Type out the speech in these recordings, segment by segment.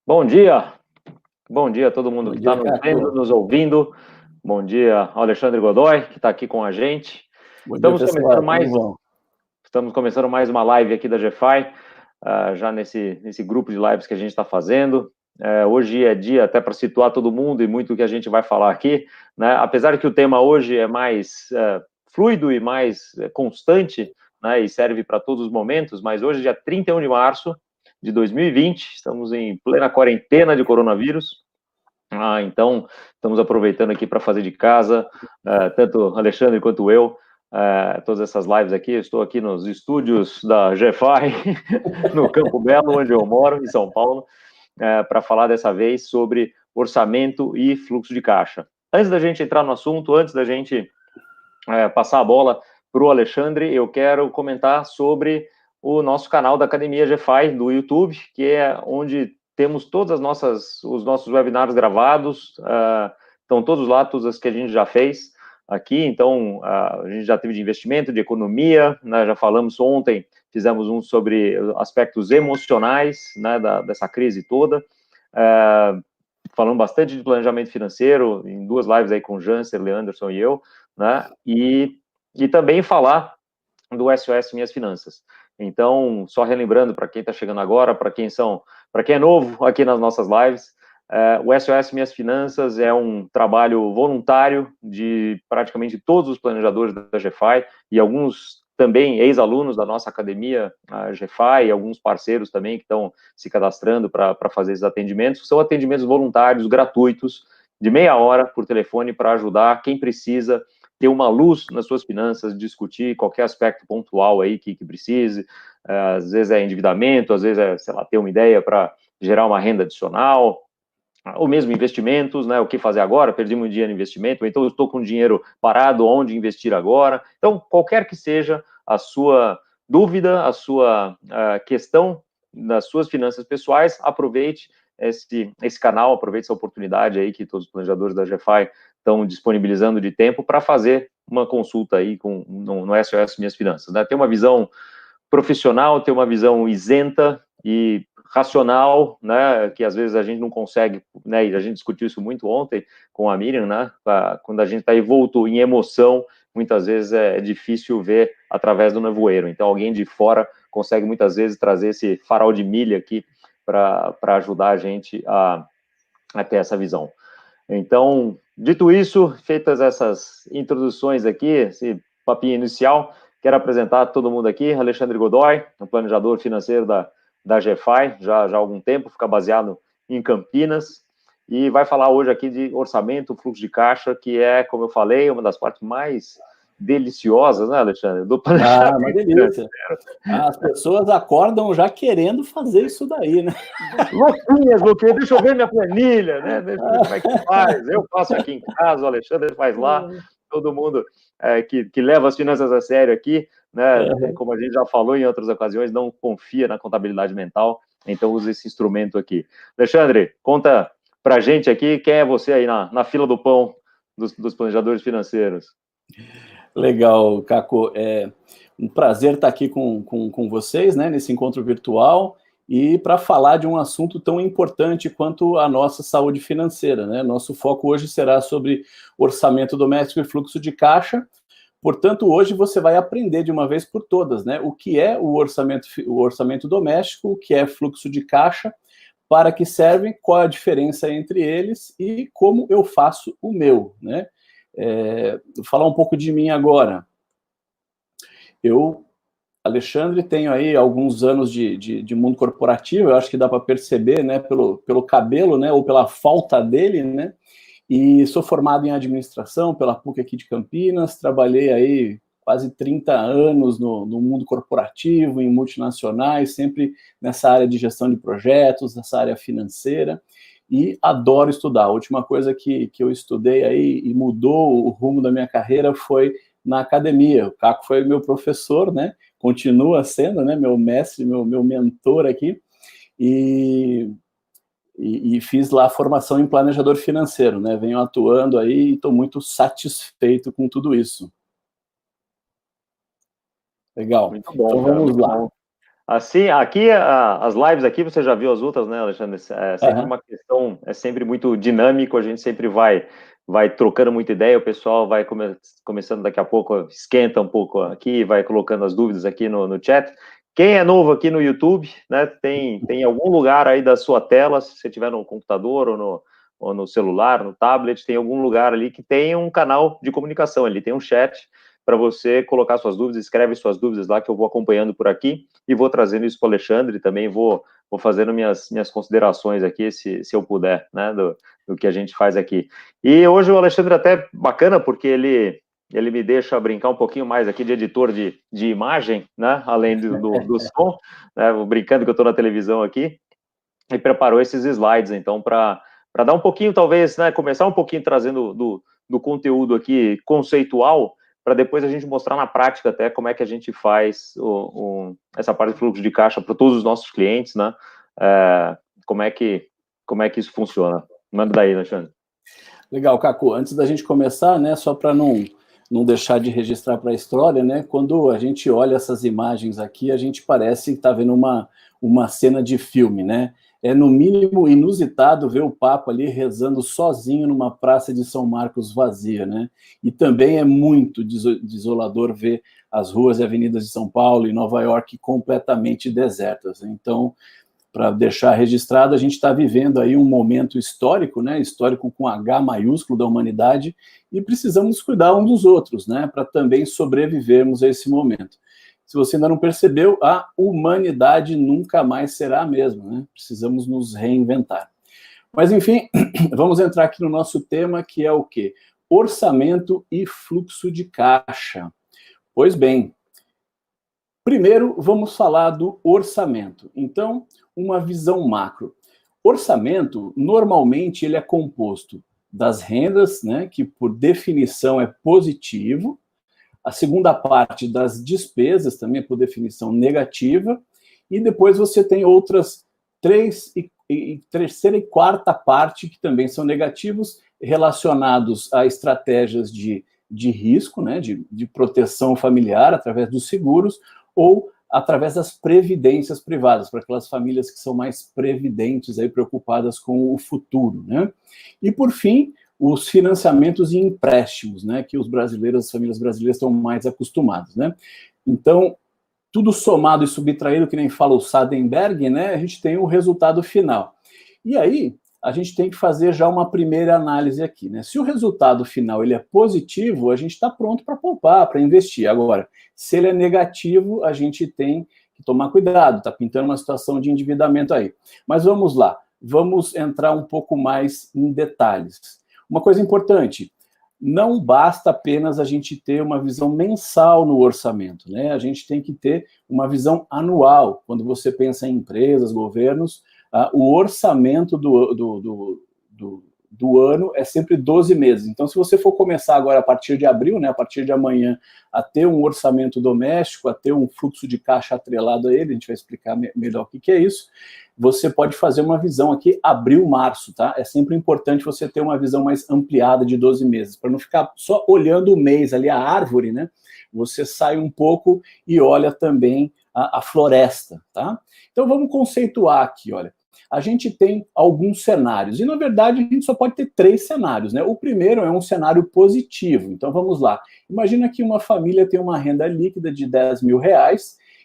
Bom dia a todo mundo Bom que está dia, nos vendo, Caco. nos ouvindo. Bom dia ao Alexandre Godoy, que está aqui com a gente. Bom dia, pessoal. Como vão? Estamos começando mais uma live aqui da GFI, já nesse grupo de lives que a gente está fazendo. Hoje é dia até para situar todo mundo e muito o que a gente vai falar aqui, né? Apesar de que o tema hoje é mais fluido e mais constante, né? E serve para todos os momentos, mas hoje, dia 31 de março de 2020, estamos em plena quarentena de coronavírus. Então, estamos aproveitando aqui para fazer de casa, tanto Alexandre quanto eu, todas essas lives aqui. Eu estou aqui nos estúdios da GFI, no Campo Belo, onde eu moro, em São Paulo, para falar dessa vez sobre orçamento e fluxo de caixa. Antes da gente entrar no assunto, antes da gente passar a bola para o Alexandre, eu quero comentar sobre o nosso canal da Academia GFI do YouTube, que é onde temos todas os nossos webinars gravados, estão todos lá, todas as que a gente já fez aqui. Então, a gente já teve de investimento, de economia, né, já falamos ontem, fizemos um sobre aspectos emocionais, né, dessa crise toda, falamos bastante de planejamento financeiro, em 2 lives aí com o Janser, Leanderson e eu, né, e também falar do SOS Minhas Finanças. Então, só relembrando para quem está chegando agora, para quem é novo aqui nas nossas lives, o SOS Minhas Finanças é um trabalho voluntário de praticamente todos os planejadores da GFI e alguns também ex-alunos da nossa academia, a GFI, e alguns parceiros também que estão se cadastrando para fazer esses atendimentos. São atendimentos voluntários, gratuitos, de meia hora por telefone para ajudar quem precisa ter uma luz nas suas finanças, discutir qualquer aspecto pontual aí que precise, às vezes é endividamento, às vezes é, sei lá, ter uma ideia para gerar uma renda adicional, ou mesmo investimentos, né, o que fazer agora, perdi muito dinheiro em investimento, então eu estou com dinheiro parado, onde investir agora. Então, qualquer que seja a sua dúvida, a sua questão das suas finanças pessoais, aproveite esse canal, aproveite essa oportunidade aí que todos os planejadores da GFI estão disponibilizando de tempo para fazer uma consulta aí no SOS Minhas Finanças, né? Ter uma visão profissional, ter uma visão isenta e racional, né, que às vezes a gente não consegue, né, e a gente discutiu isso muito ontem com a Miriam, né, quando a gente está envolto em emoção, muitas vezes é difícil ver através do nevoeiro, então alguém de fora consegue muitas vezes trazer esse farol de milha aqui para ajudar a gente a ter essa visão. Então, dito isso, feitas essas introduções aqui, esse papinho inicial, quero apresentar todo mundo aqui, Alexandre Godoy, um planejador financeiro da GFI, já há algum tempo, fica baseado em Campinas, e vai falar hoje aqui de orçamento, fluxo de caixa, que é, como eu falei, uma das partes mais deliciosas, né, Alexandre, do planejamento. Uma delícia. As pessoas acordam já querendo fazer isso daí, né? Louquinhas, deixa eu ver minha planilha, né? Deixa eu ver como é que faz. Eu faço aqui em casa, o Alexandre faz lá, todo mundo que leva as finanças a sério aqui, né? Como a gente já falou em outras ocasiões, não confia na contabilidade mental, então usa esse instrumento aqui. Alexandre, conta pra gente aqui quem é você aí na fila do pão dos planejadores financeiros. Legal, Caco. É um prazer estar aqui com vocês, né, nesse encontro virtual e para falar de um assunto tão importante quanto a nossa saúde financeira, né? Nosso foco hoje será sobre orçamento doméstico e fluxo de caixa. Portanto, hoje você vai aprender de uma vez por todas, né, o que é o orçamento doméstico, o que é fluxo de caixa, para que servem, qual a diferença entre eles e como eu faço o meu, né? Vou falar um pouco de mim agora. Eu, Alexandre, tenho aí alguns anos de mundo corporativo, eu acho que dá para perceber, né, pelo cabelo, né, ou pela falta dele, né, e sou formado em administração pela PUC aqui de Campinas, trabalhei aí quase 30 anos no mundo corporativo, em multinacionais, sempre nessa área de gestão de projetos, nessa área financeira, e adoro estudar. A última coisa que eu estudei aí e mudou o rumo da minha carreira foi na academia. O Caco foi meu professor, né? Continua sendo, né? Meu mestre, meu mentor aqui. E fiz lá a formação em planejador financeiro, né? Venho atuando aí e estou muito satisfeito com tudo isso. Legal. Muito bom, Então cara, vamos muito lá. bom. Assim, aqui, as lives aqui, você já viu as outras, né, Alexandre? É sempre uma questão, é sempre muito dinâmico, a gente sempre vai trocando muita ideia, o pessoal vai começando daqui a pouco, esquenta um pouco aqui, vai colocando as dúvidas aqui no chat. Quem é novo aqui no YouTube, né, tem algum lugar aí da sua tela, se você tiver no computador ou no celular, no tablet, tem algum lugar ali que tem um canal de comunicação, ele tem um chat para você colocar suas dúvidas, escreve suas dúvidas lá que eu vou acompanhando por aqui e vou trazendo isso para o Alexandre, também vou fazendo minhas considerações aqui, se eu puder, né, do que a gente faz aqui. E hoje o Alexandre até bacana, porque ele me deixa brincar um pouquinho mais aqui de editor de imagem, né, além do som, né, brincando que eu estou na televisão aqui, e preparou esses slides, então, para dar um pouquinho, talvez, né, começar um pouquinho trazendo do conteúdo aqui conceitual, para depois a gente mostrar na prática até como é que a gente faz essa parte de fluxo de caixa para todos os nossos clientes, né? Como é que isso funciona? Manda daí, Alexandre. Legal, Caco. Antes da gente começar, né, só para não deixar de registrar para a história, né, quando a gente olha essas imagens aqui, a gente parece que está vendo uma cena de filme, né? É, no mínimo, inusitado ver o Papa ali rezando sozinho numa praça de São Marcos vazia, né? E também é muito desolador ver as ruas e avenidas de São Paulo e Nova York completamente desertas. Então, para deixar registrado, a gente está vivendo aí um momento histórico, né? Histórico com H maiúsculo da humanidade, e precisamos cuidar uns dos outros, né? Para também sobrevivermos a esse momento. Se você ainda não percebeu, a humanidade nunca mais será a mesma, né? Precisamos nos reinventar. Mas, enfim, vamos entrar aqui no nosso tema, que é o quê? Orçamento e fluxo de caixa. Pois bem, primeiro vamos falar do orçamento. Então, uma visão macro. Orçamento, normalmente, ele é composto das rendas, né, que por definição é positivo. A segunda parte das despesas, também por definição negativa, e depois você tem outras terceira e quarta parte, que também são negativos, relacionados a estratégias de risco, né, de proteção familiar, através dos seguros, ou através das previdências privadas, para aquelas famílias que são mais previdentes, aí, preocupadas com o futuro, né? E, por fim, os financiamentos e empréstimos, né, que os brasileiros, as famílias brasileiras estão mais acostumadas, né? Então, tudo somado e subtraído, que nem fala o Sadenberg, né, a gente tem o resultado final. E aí, a gente tem que fazer já uma primeira análise aqui, né? Se o resultado final ele é positivo, a gente está pronto para poupar, para investir. Agora, se ele é negativo, a gente tem que tomar cuidado, está pintando uma situação de endividamento aí. Mas vamos lá, vamos entrar um pouco mais em detalhes. Uma coisa importante, não basta apenas a gente ter uma visão mensal no orçamento, né? A gente tem que ter uma visão anual. Quando você pensa em empresas, governos, o orçamento do ano é sempre 12 meses. Então, se você for começar agora a partir de abril, né, a partir de amanhã, a ter um orçamento doméstico, a ter um fluxo de caixa atrelado a ele, a gente vai explicar melhor o que é isso, você pode fazer uma visão aqui abril, março, tá? É sempre importante você ter uma visão mais ampliada de 12 meses, para não ficar só olhando o mês ali, a árvore, né? Você sai um pouco e olha também a floresta, tá? Então, vamos conceituar aqui, olha. A gente tem alguns cenários, e na verdade a gente só pode ter 3 cenários, né? O primeiro é um cenário positivo, então vamos lá. Imagina que uma família tem uma renda líquida de R$10 mil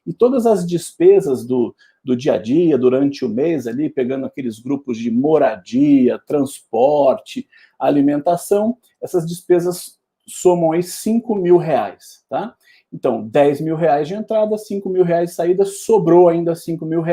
e todas as despesas do dia a dia, durante o mês ali, pegando aqueles grupos de moradia, transporte, alimentação, essas despesas somam aí R$5 mil, tá? Então, R$10 mil de entrada, R$5 mil de saída, sobrou ainda R$5 mil.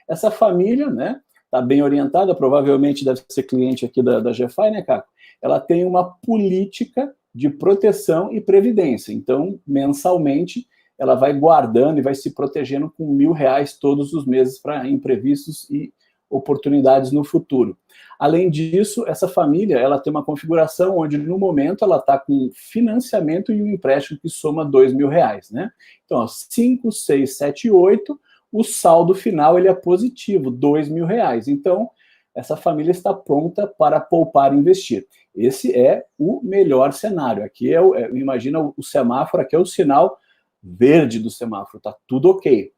Essa família, né, está bem orientada, provavelmente deve ser cliente aqui da GFI, né, Caco? Ela tem uma política de proteção e previdência. Então, mensalmente, ela vai guardando e vai se protegendo com R$1.000 todos os meses para imprevistos e oportunidades no futuro. Além disso, essa família, ela tem uma configuração onde, no momento, ela está com financiamento e um empréstimo que soma R$2 mil, né? Então, ó, 5, 6, 7, 8... o saldo final ele é positivo, R$2 mil. Então, essa família está pronta para poupar e investir. Esse é o melhor cenário. Aqui imagina o semáforo, aqui é o sinal verde do semáforo, está tudo ok.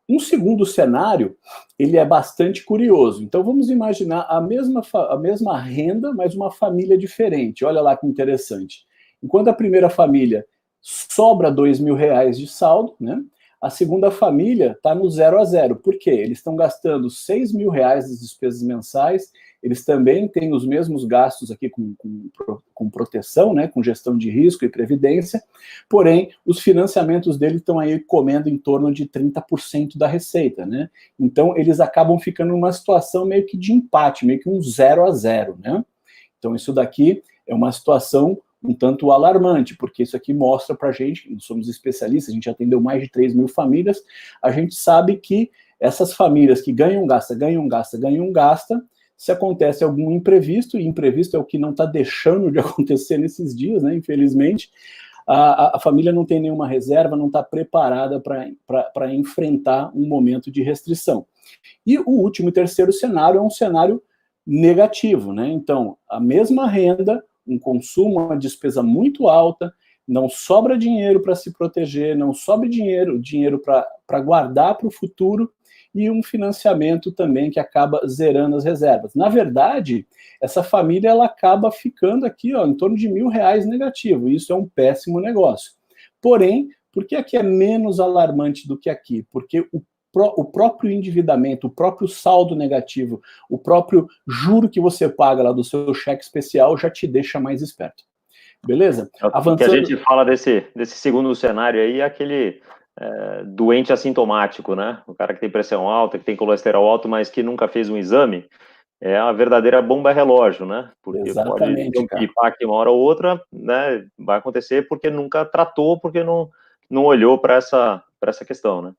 Um segundo cenário, ele é bastante curioso. Então, vamos imaginar a mesma renda, mas uma família diferente. Olha lá que interessante. Enquanto a primeira família sobra R$ 2.000 de saldo, né? A segunda família está no 0 a 0. Por quê? Eles estão gastando R$ 6.000 das despesas mensais, eles também têm os mesmos gastos aqui com proteção, né, com gestão de risco e previdência, porém, os financiamentos deles estão aí comendo em torno de 30% da receita, né? Então, eles acabam ficando numa situação meio que de empate, meio que um 0 a 0, né? Então, isso daqui é uma situação um tanto alarmante, porque isso aqui mostra para a gente, nós somos especialistas, a gente atendeu mais de 3.000 famílias, a gente sabe que essas famílias que ganham, gasta, se acontece algum imprevisto, e imprevisto é o que não está deixando de acontecer nesses dias, né, infelizmente, a família não tem nenhuma reserva, não está preparada para enfrentar um momento de restrição. E o último e terceiro cenário é um cenário negativo, né? Então, a mesma renda, um consumo, uma despesa muito alta, não sobra dinheiro para se proteger, não sobra dinheiro para guardar para o futuro, e um financiamento também que acaba zerando as reservas. Na verdade, essa família ela acaba ficando aqui, ó, em torno de R$ 1.000 negativo, e isso é um péssimo negócio. Porém, por que aqui é menos alarmante do que aqui? Porque o próprio endividamento, o próprio saldo negativo, o próprio juro que você paga lá do seu cheque especial já te deixa mais esperto. Beleza? Avançando... O que a gente fala desse segundo cenário aí é aquele doente assintomático, né? O cara que tem pressão alta, que tem colesterol alto, mas que nunca fez um exame, é a verdadeira bomba relógio, né? Porque exatamente, pode ter um piripaque uma hora ou outra, né? Vai acontecer porque nunca tratou, porque não olhou para essa questão, né?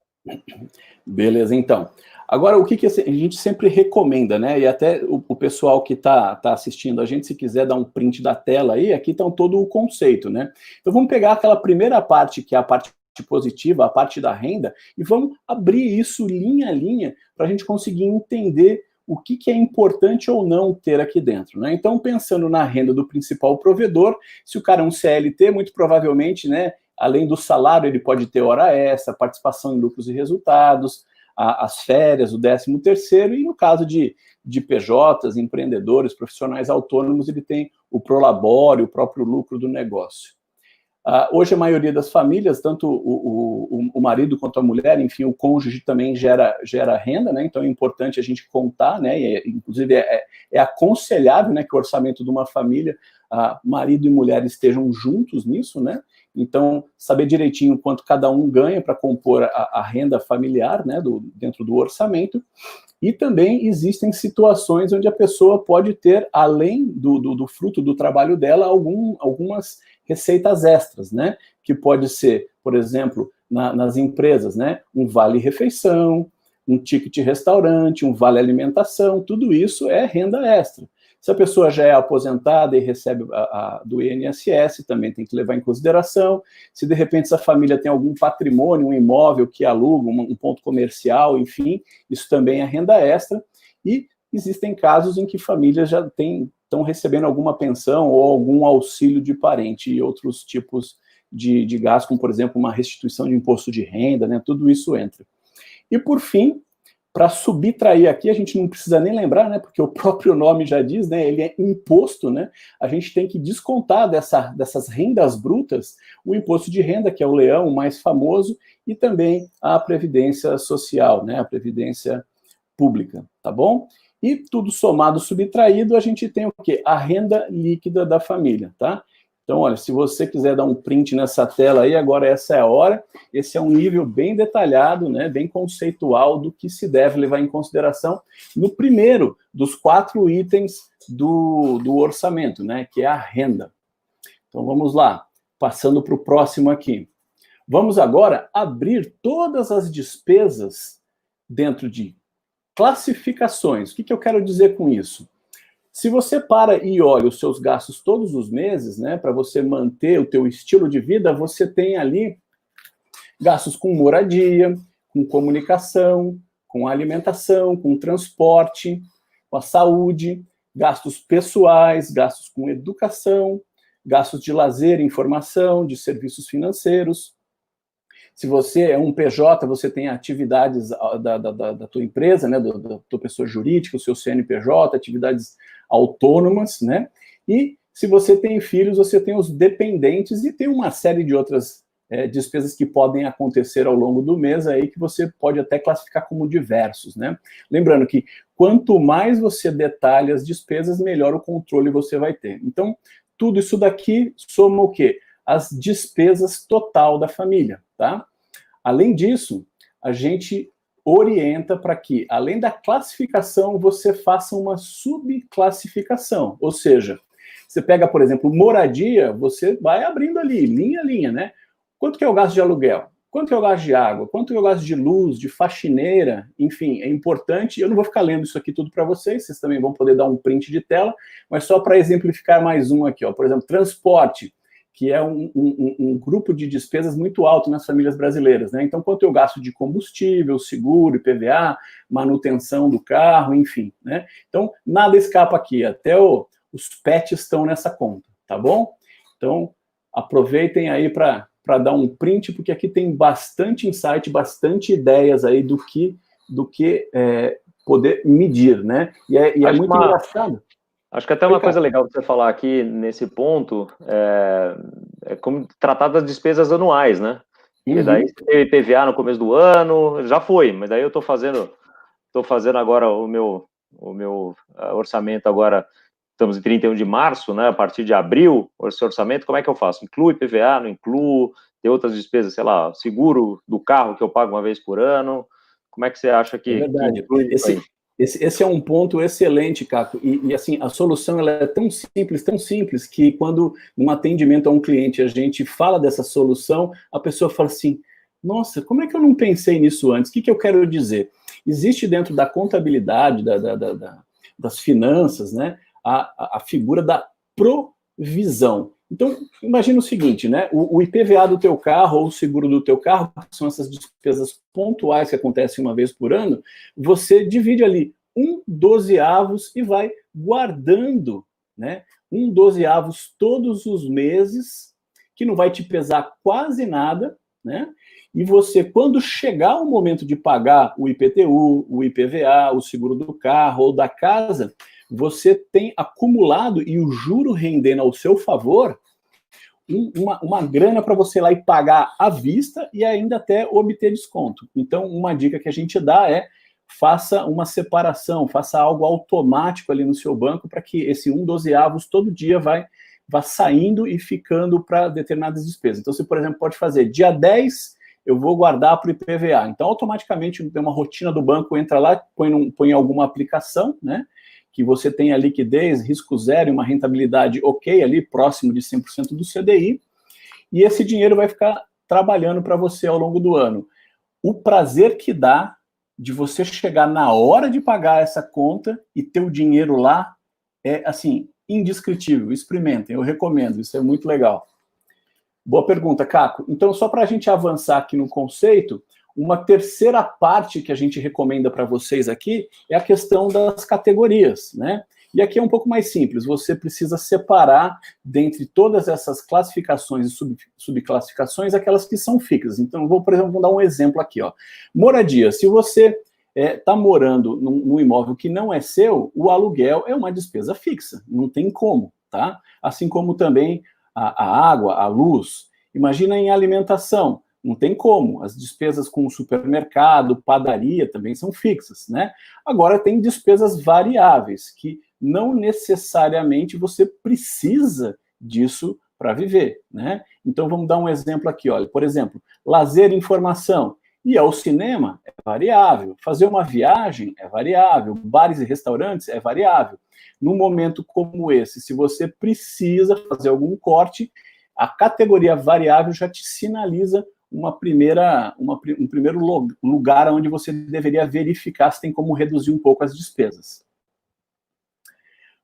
Beleza, então. Agora, o que a gente sempre recomenda, né? E até o pessoal que tá assistindo a gente, se quiser dar um print da tela aí, aqui está todo o conceito, né? Então, vamos pegar aquela primeira parte, que é a parte positiva, a parte da renda, e vamos abrir isso linha a linha para a gente conseguir entender o que é importante ou não ter aqui dentro, né? Então, pensando na renda do principal provedor, se o cara é um CLT, muito provavelmente, né, além do salário, ele pode ter hora extra, participação em lucros e resultados, as férias, o 13º, e no caso de PJs, empreendedores, profissionais autônomos, ele tem o prolabore, o próprio lucro do negócio. Hoje, a maioria das famílias, tanto o marido quanto a mulher, enfim, o cônjuge também gera renda, né? Então é importante a gente contar, né? Inclusive é aconselhável, né, que o orçamento de uma família, marido e mulher estejam juntos nisso, né? Então, saber direitinho quanto cada um ganha para compor a renda familiar, né, dentro do orçamento. E também existem situações onde a pessoa pode ter, além do fruto do trabalho dela, algumas receitas extras, né? Que pode ser, por exemplo, nas empresas, né? Um vale-refeição, um ticket restaurante, um vale-alimentação, tudo isso é renda extra. Se a pessoa já é aposentada e recebe do INSS, também tem que levar em consideração. Se, de repente, essa família tem algum patrimônio, um imóvel que aluga, um ponto comercial, enfim, isso também é renda extra. E existem casos em que famílias já estão recebendo alguma pensão ou algum auxílio de parente e outros tipos de gastos, como, por exemplo, uma restituição de imposto de renda, né? Tudo isso entra. E, por fim, para subtrair aqui, a gente não precisa nem lembrar, né, porque o próprio nome já diz, né, ele é imposto, né, a gente tem que descontar dessas rendas brutas o imposto de renda, que é o leão, o mais famoso, e também a previdência social, né, a previdência pública, tá bom? E tudo somado, subtraído, a gente tem o quê? A renda líquida da família, tá? Então, olha, se você quiser dar um print nessa tela aí, agora essa é a hora. Esse é um nível bem detalhado, né, bem conceitual do que se deve levar em consideração no primeiro dos 4 itens do orçamento, né, que é a renda. Então, vamos lá, passando para o próximo aqui. Vamos agora abrir todas as despesas dentro de classificações. O que eu quero dizer com isso? Se você para e olha os seus gastos todos os meses, né, para você manter o teu estilo de vida, você tem ali gastos com moradia, com comunicação, com alimentação, com transporte, com a saúde, gastos pessoais, gastos com educação, gastos de lazer, informação, de serviços financeiros. Se você é um PJ, você tem atividades da tua empresa, né, da tua pessoa jurídica, o seu CNPJ, atividades autônomas, né? E se você tem filhos, você tem os dependentes e tem uma série de outras despesas que podem acontecer ao longo do mês aí que você pode até classificar como diversos, né? Lembrando que quanto mais você detalha as despesas, melhor o controle você vai ter. Então, tudo isso daqui soma o quê? As despesas total da família, tá? Além disso, a gente orienta para que, além da classificação, você faça uma subclassificação, ou seja, você pega, por exemplo, moradia, você vai abrindo ali, linha a linha, né? Quanto que é o gasto de aluguel? Quanto que é o gasto de água? Quanto que é o gasto de luz, de faxineira? Enfim, é importante. Eu não vou ficar lendo isso aqui tudo para vocês, vocês também vão poder dar um print de tela, mas só para exemplificar mais um aqui, ó. Por exemplo, transporte, que é um grupo de despesas muito alto nas famílias brasileiras, né? Então, quanto eu gasto de combustível, seguro, IPVA, manutenção do carro, enfim, né? Então, nada escapa aqui, até os pets estão nessa conta, tá bom? Então, aproveitem aí para dar um print, porque aqui tem bastante insight, bastante ideias aí do que poder medir, né? E é muito engraçado. Acho que até uma coisa legal para você falar aqui nesse ponto é como tratar das despesas anuais, né? Porque daí você tem IPVA no começo do ano, já foi, mas daí eu estou fazendo agora o meu orçamento agora. Estamos em 31 de março, né? A partir de abril, esse orçamento, como é que eu faço? Incluo IPVA, não incluo? Tem outras despesas, sei lá, seguro do carro que eu pago uma vez por ano? Como é que você acha que... É verdade. Esse é um ponto excelente, Caco. E assim, a solução ela é tão simples, que quando num atendimento a um cliente a gente fala dessa solução, a pessoa fala assim, nossa, como é que eu não pensei nisso antes? O que eu quero dizer? Existe dentro da contabilidade, das finanças, né? A figura da provisão. Então, imagina o seguinte, né? O IPVA do teu carro ou o seguro do teu carro, que são essas despesas pontuais que acontecem uma vez por ano, você divide ali 1/12 e vai guardando, né? 1/12 todos os meses, que não vai te pesar quase nada, né? E você, quando chegar o momento de pagar o IPTU, o IPVA, o seguro do carro ou da casa, você tem acumulado e o juro rendendo ao seu favor uma grana para você ir lá e pagar à vista e ainda até obter desconto. Então, uma dica que a gente dá é faça uma separação, faça algo automático ali no seu banco para que esse 1/12 todo dia vá saindo e ficando para determinadas despesas. Então, você, por exemplo, pode fazer dia 10, eu vou guardar para o IPVA. Então, automaticamente, tem uma rotina do banco, entra lá, põe alguma aplicação, né? Que você tem a liquidez, risco zero e uma rentabilidade ok ali, próximo de 100% do CDI, e esse dinheiro vai ficar trabalhando para você ao longo do ano. O prazer que dá de você chegar na hora de pagar essa conta e ter o dinheiro lá é, assim, indescritível. Experimentem, eu recomendo, isso é muito legal. Boa pergunta, Caco. Então, só para a gente avançar aqui no conceito, uma terceira parte que a gente recomenda para vocês aqui é a questão das categorias, né? E aqui é um pouco mais simples, você precisa separar dentre todas essas classificações e subclassificações aquelas que são fixas. Então, por exemplo, vou dar um exemplo aqui, ó. Moradia, se você está morando num imóvel que não é seu, o aluguel é uma despesa fixa, não tem como, tá? Assim como também a água, a luz. Imagina em alimentação, não tem como. As despesas com o supermercado, padaria também são fixas, né? Agora tem despesas variáveis, que não necessariamente você precisa disso para viver, né? Então vamos dar um exemplo aqui, olha. Por exemplo, lazer e informação. Ir ao cinema é variável. Fazer uma viagem é variável. Bares e restaurantes é variável. Num momento como esse, se você precisa fazer algum corte, a categoria variável já te sinaliza um primeiro lugar onde você deveria verificar se tem como reduzir um pouco as despesas.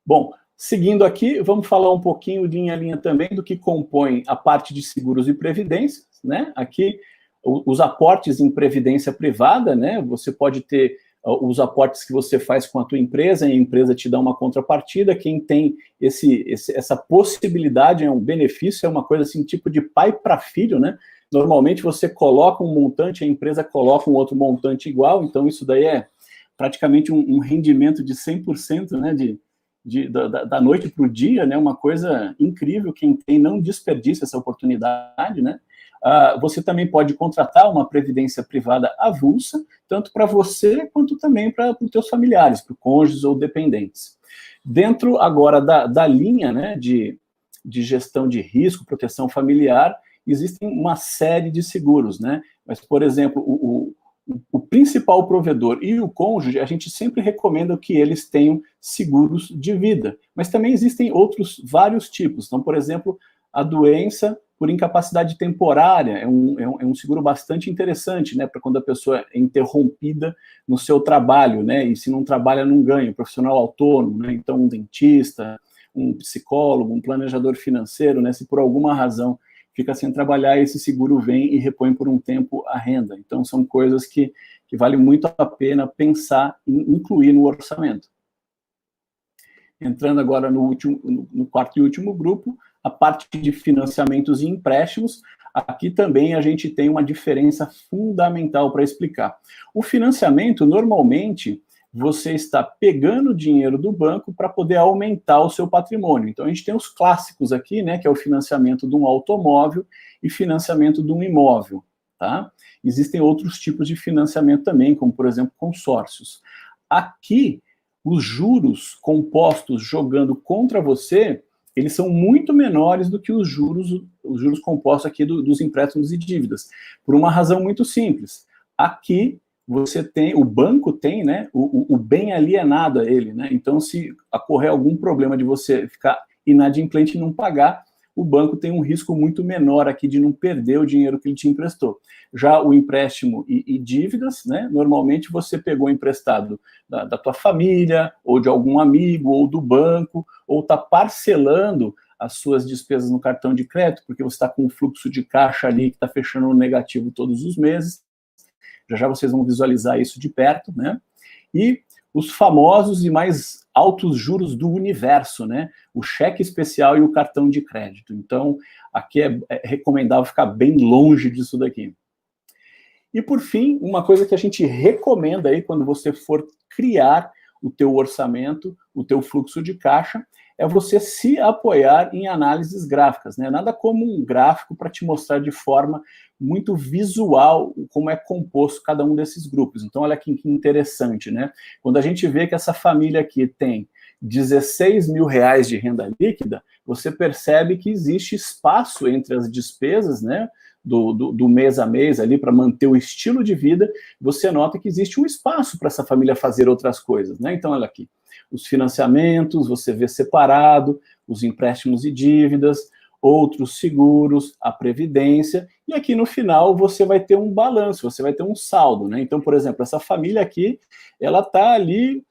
Bom, seguindo aqui, vamos falar um pouquinho, linha a linha também, do que compõe a parte de seguros e previdências, né? Aqui, os aportes em previdência privada, né? Você pode ter os aportes que você faz com a tua empresa, e a empresa te dá uma contrapartida. Quem tem essa possibilidade, é um benefício, é uma coisa assim, tipo de pai para filho, né? Normalmente você coloca um montante, a empresa coloca um outro montante igual, então isso daí é praticamente um rendimento de 100%, né, da noite para o dia, né, uma coisa incrível, quem tem não desperdiça essa oportunidade, né. Você também pode contratar uma previdência privada avulsa, tanto para você quanto também para os teus familiares, para cônjuges ou dependentes. Dentro agora da linha, né, de gestão de risco, proteção familiar, existem uma série de seguros, né? Mas, por exemplo, o principal provedor e o cônjuge, a gente sempre recomenda que eles tenham seguros de vida. Mas também existem outros vários tipos. Então, por exemplo, a doença por incapacidade temporária é um seguro bastante interessante, né? Para quando a pessoa é interrompida no seu trabalho, né? E se não trabalha, não ganha. Profissional autônomo, né? Então, um dentista, um psicólogo, um planejador financeiro, né? Se por alguma razão fica sem trabalhar, esse seguro vem e repõe por um tempo a renda. Então, são coisas que vale muito a pena pensar em incluir no orçamento. Entrando agora no quarto e último grupo, a parte de financiamentos e empréstimos. Aqui também a gente tem uma diferença fundamental para explicar. O financiamento, normalmente, você está pegando dinheiro do banco para poder aumentar o seu patrimônio. Então, a gente tem os clássicos aqui, né, que é o financiamento de um automóvel e financiamento de um imóvel, tá? Existem outros tipos de financiamento também, como, por exemplo, consórcios. Aqui, os juros compostos jogando contra você, eles são muito menores do que os juros compostos aqui dos empréstimos e dívidas, por uma razão muito simples. Aqui, você tem, o banco tem, né, o bem alienado a ele, né? Então, se ocorrer algum problema de você ficar inadimplente e não pagar, o banco tem um risco muito menor aqui de não perder o dinheiro que ele te emprestou. Já o empréstimo e dívidas, né, normalmente você pegou emprestado da tua família, ou de algum amigo, ou do banco, ou está parcelando as suas despesas no cartão de crédito, porque você está com um fluxo de caixa ali que está fechando no negativo todos os meses. Já vocês vão visualizar isso de perto, né? E os famosos e mais altos juros do universo, né? O cheque especial e o cartão de crédito. Então, aqui é recomendável ficar bem longe disso daqui. E, por fim, uma coisa que a gente recomenda aí quando você for criar o teu orçamento, o teu fluxo de caixa, é você se apoiar em análises gráficas, né? Nada como um gráfico para te mostrar de forma muito visual como é composto cada um desses grupos. Então, olha que interessante, né? Quando a gente vê que essa família aqui tem 16 mil reais de renda líquida, você percebe que existe espaço entre as despesas, né? Do mês a mês ali para manter o estilo de vida, você nota que existe um espaço para essa família fazer outras coisas, né? Então, olha aqui, os financiamentos, você vê separado, os empréstimos e dívidas, outros seguros, a previdência, e aqui no final você vai ter um balanço, você vai ter um saldo, né? Então, por exemplo, essa família aqui, ela está ali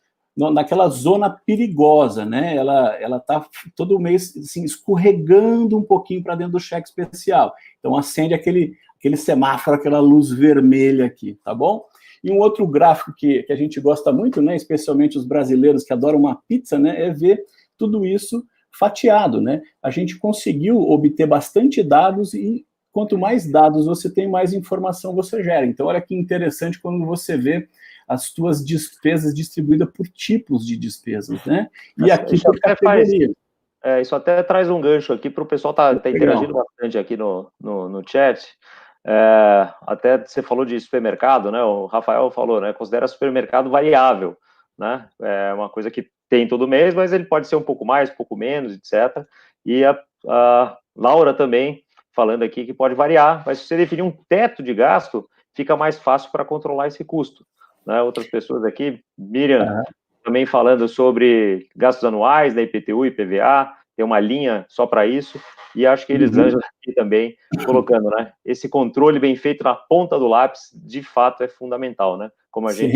naquela zona perigosa, né? Ela está todo mês assim, escorregando um pouquinho para dentro do cheque especial. Então, acende aquele semáforo, aquela luz vermelha aqui, tá bom? E um outro gráfico que a gente gosta muito, né, especialmente os brasileiros que adoram uma pizza, né, é ver tudo isso fatiado, né? A gente conseguiu obter bastante dados e quanto mais dados você tem, mais informação você gera. Então, olha que interessante quando você vê as tuas despesas distribuídas por tipos de despesas, né? E aqui por categoria. Isso até traz um gancho aqui para o pessoal tá interagindo bastante aqui no chat. Até você falou de supermercado, né? O Rafael falou, né? Considera supermercado variável, né? É uma coisa que tem todo mês, mas ele pode ser um pouco mais, um pouco menos, etc. E a Laura também falando aqui que pode variar, mas se você definir um teto de gasto, fica mais fácil para controlar esse custo, né? Outras pessoas aqui, Miriam, também falando sobre gastos anuais da IPTU e IPVA, tem uma linha só para isso, e acho que eles Ângela aqui também colocando, né? Esse controle bem feito na ponta do lápis, de fato, é fundamental, né? Como a gente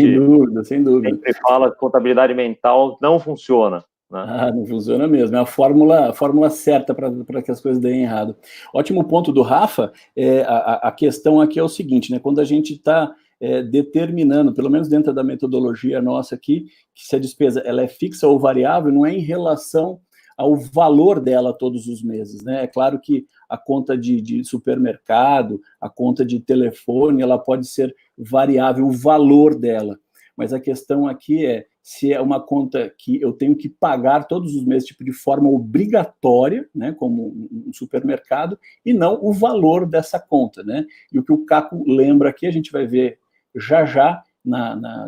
sem dúvida. sempre fala, contabilidade mental não funciona. Né? Não funciona mesmo, é a fórmula certa para que as coisas deem errado. Ótimo ponto do Rafa, a questão aqui é o seguinte, né? Quando a gente está determinando, pelo menos dentro da metodologia nossa aqui, que se a despesa ela é fixa ou variável, não é em relação ao valor dela todos os meses, né? É claro que a conta de supermercado, a conta de telefone, ela pode ser variável, o valor dela. Mas a questão aqui é se é uma conta que eu tenho que pagar todos os meses, tipo, de forma obrigatória, né, como um supermercado, e não o valor dessa conta, né? E o que o Caco lembra aqui, a gente vai ver já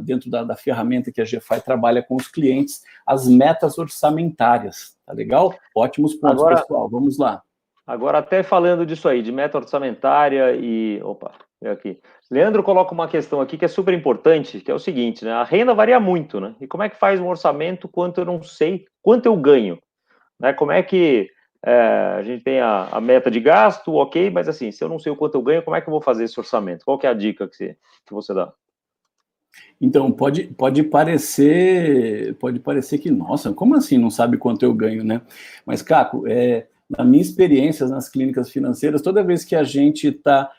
dentro da ferramenta que a GFI trabalha com os clientes, as metas orçamentárias, tá legal? Ótimos pontos, Agora, pessoal, vamos lá. Agora, até falando disso aí, de meta orçamentária e... Opa, é aqui. Leandro coloca uma questão aqui que é super importante, que é o seguinte, né? A renda varia muito, né? E como é que faz um orçamento quanto eu não sei quanto eu ganho? Né? Como é que a gente tem a meta de gasto, ok, mas assim, se eu não sei o quanto eu ganho, como é que eu vou fazer esse orçamento? Qual que é a dica que você dá? Então, pode parecer que, nossa, como assim não sabe quanto eu ganho, né? Mas, Caco, na minha experiência nas clínicas financeiras, toda vez que a gente está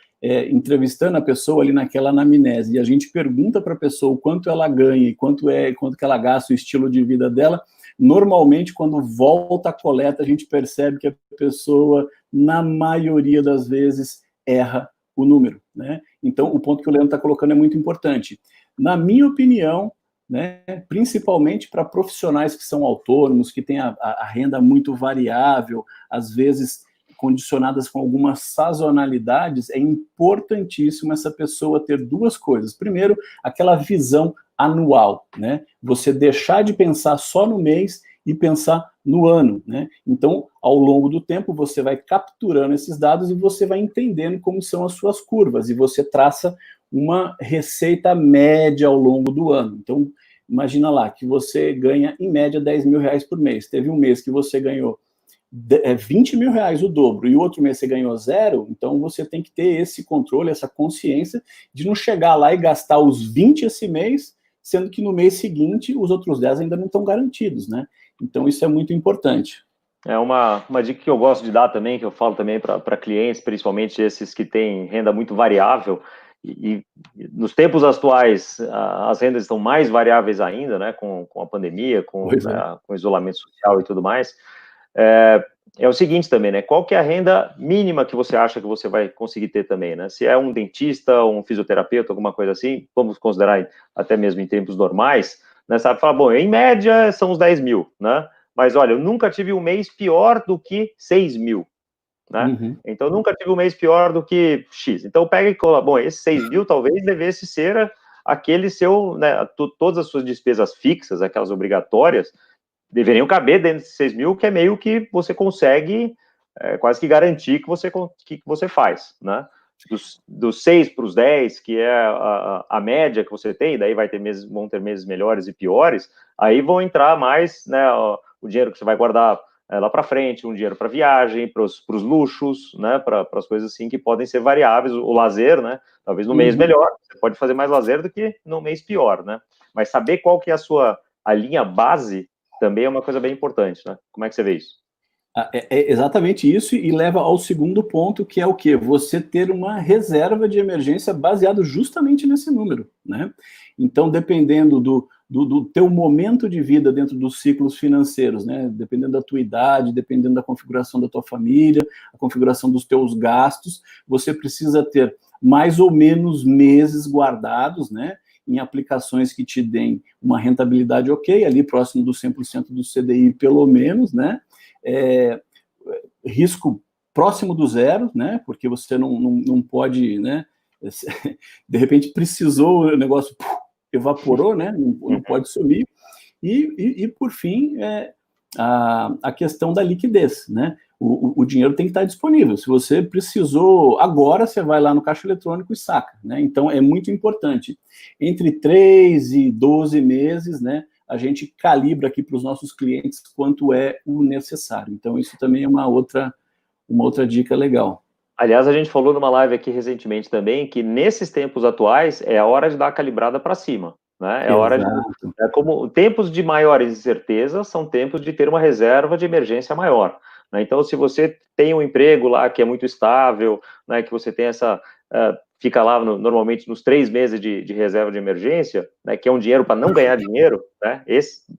entrevistando a pessoa ali naquela anamnese e a gente pergunta para a pessoa o quanto ela ganha e quanto que ela gasta, o estilo de vida dela, normalmente, quando volta a coleta, a gente percebe que a pessoa, na maioria das vezes, erra o número, né? Então, o ponto que o Leandro está colocando é muito importante. Na minha opinião, né, principalmente para profissionais que são autônomos, que têm a renda muito variável, às vezes condicionadas com algumas sazonalidades, é importantíssimo essa pessoa ter duas coisas. Primeiro, aquela visão anual, né? Você deixar de pensar só no mês e pensar no ano, né? Então, ao longo do tempo, você vai capturando esses dados e você vai entendendo como são as suas curvas, e você traça uma receita média ao longo do ano. Então, imagina lá que você ganha, em média, 10 mil reais por mês. Teve um mês que você ganhou 20 mil reais, o dobro, e o outro mês você ganhou zero, então você tem que ter esse controle, essa consciência de não chegar lá e gastar os 20 esse mês, sendo que no mês seguinte os outros 10 ainda não estão garantidos, né? Então isso é muito importante. É uma dica que eu gosto de dar também, que eu falo também para clientes, principalmente esses que têm renda muito variável, e nos tempos atuais as rendas estão mais variáveis ainda, né, com a pandemia, com o isolamento social e tudo mais. É o seguinte também, né, qual que é a renda mínima que você acha que você vai conseguir ter também, né? Se é um dentista, um fisioterapeuta, alguma coisa assim, vamos considerar até mesmo em tempos normais, né, sabe, falar, bom, em média são uns 10 mil, né? Mas, olha, eu nunca tive um mês pior do que 6 mil, né? Uhum. Então, eu nunca tive um mês pior do que X. Então, pega e cola, bom, esse 6 mil talvez devesse ser aquele seu, né, todas as suas despesas fixas, aquelas obrigatórias, deveriam caber dentro desses 6 mil, que é meio que você consegue quase que garantir que você faz, né? Dos 6 para os 10, que é a média que você tem, daí vão ter meses melhores e piores, aí vão entrar mais, né, o dinheiro que você vai guardar lá para frente, um dinheiro para viagem, para os luxos, né, para as coisas assim que podem ser variáveis, o lazer, né, talvez no mês melhor, você pode fazer mais lazer do que no mês pior, né, mas saber qual que é a linha base também é uma coisa bem importante, né, como é que você vê isso? É exatamente isso, e leva ao segundo ponto, que é o quê? Você ter uma reserva de emergência baseado justamente nesse número, né? Então, dependendo do teu momento de vida dentro dos ciclos financeiros, né? Dependendo da tua idade, dependendo da configuração da tua família, a configuração dos teus gastos, você precisa ter mais ou menos meses guardados, né? Em aplicações que te deem uma rentabilidade ok, ali próximo do 100% do CDI pelo menos, né? Risco próximo do zero, né? Porque você não pode, né? De repente precisou, o negócio evaporou, né? Não pode sumir. E por fim, a questão da liquidez, né? O dinheiro tem que estar disponível. Se você precisou agora, você vai lá no caixa eletrônico e saca, né? Então é muito importante. Entre 3 e 12 meses, né? A gente calibra aqui para os nossos clientes quanto é o necessário. Então, isso também é uma outra dica legal. Aliás, a gente falou numa live aqui recentemente também que nesses tempos atuais é a hora de dar a calibrada para cima, né? É a hora de, como tempos de maiores incertezas são tempos de ter uma reserva de emergência maior, né? Então, se você tem um emprego lá que é muito estável, né, que você tem fica lá normalmente nos 3 meses de reserva de emergência, né, que é um dinheiro para não ganhar dinheiro, né?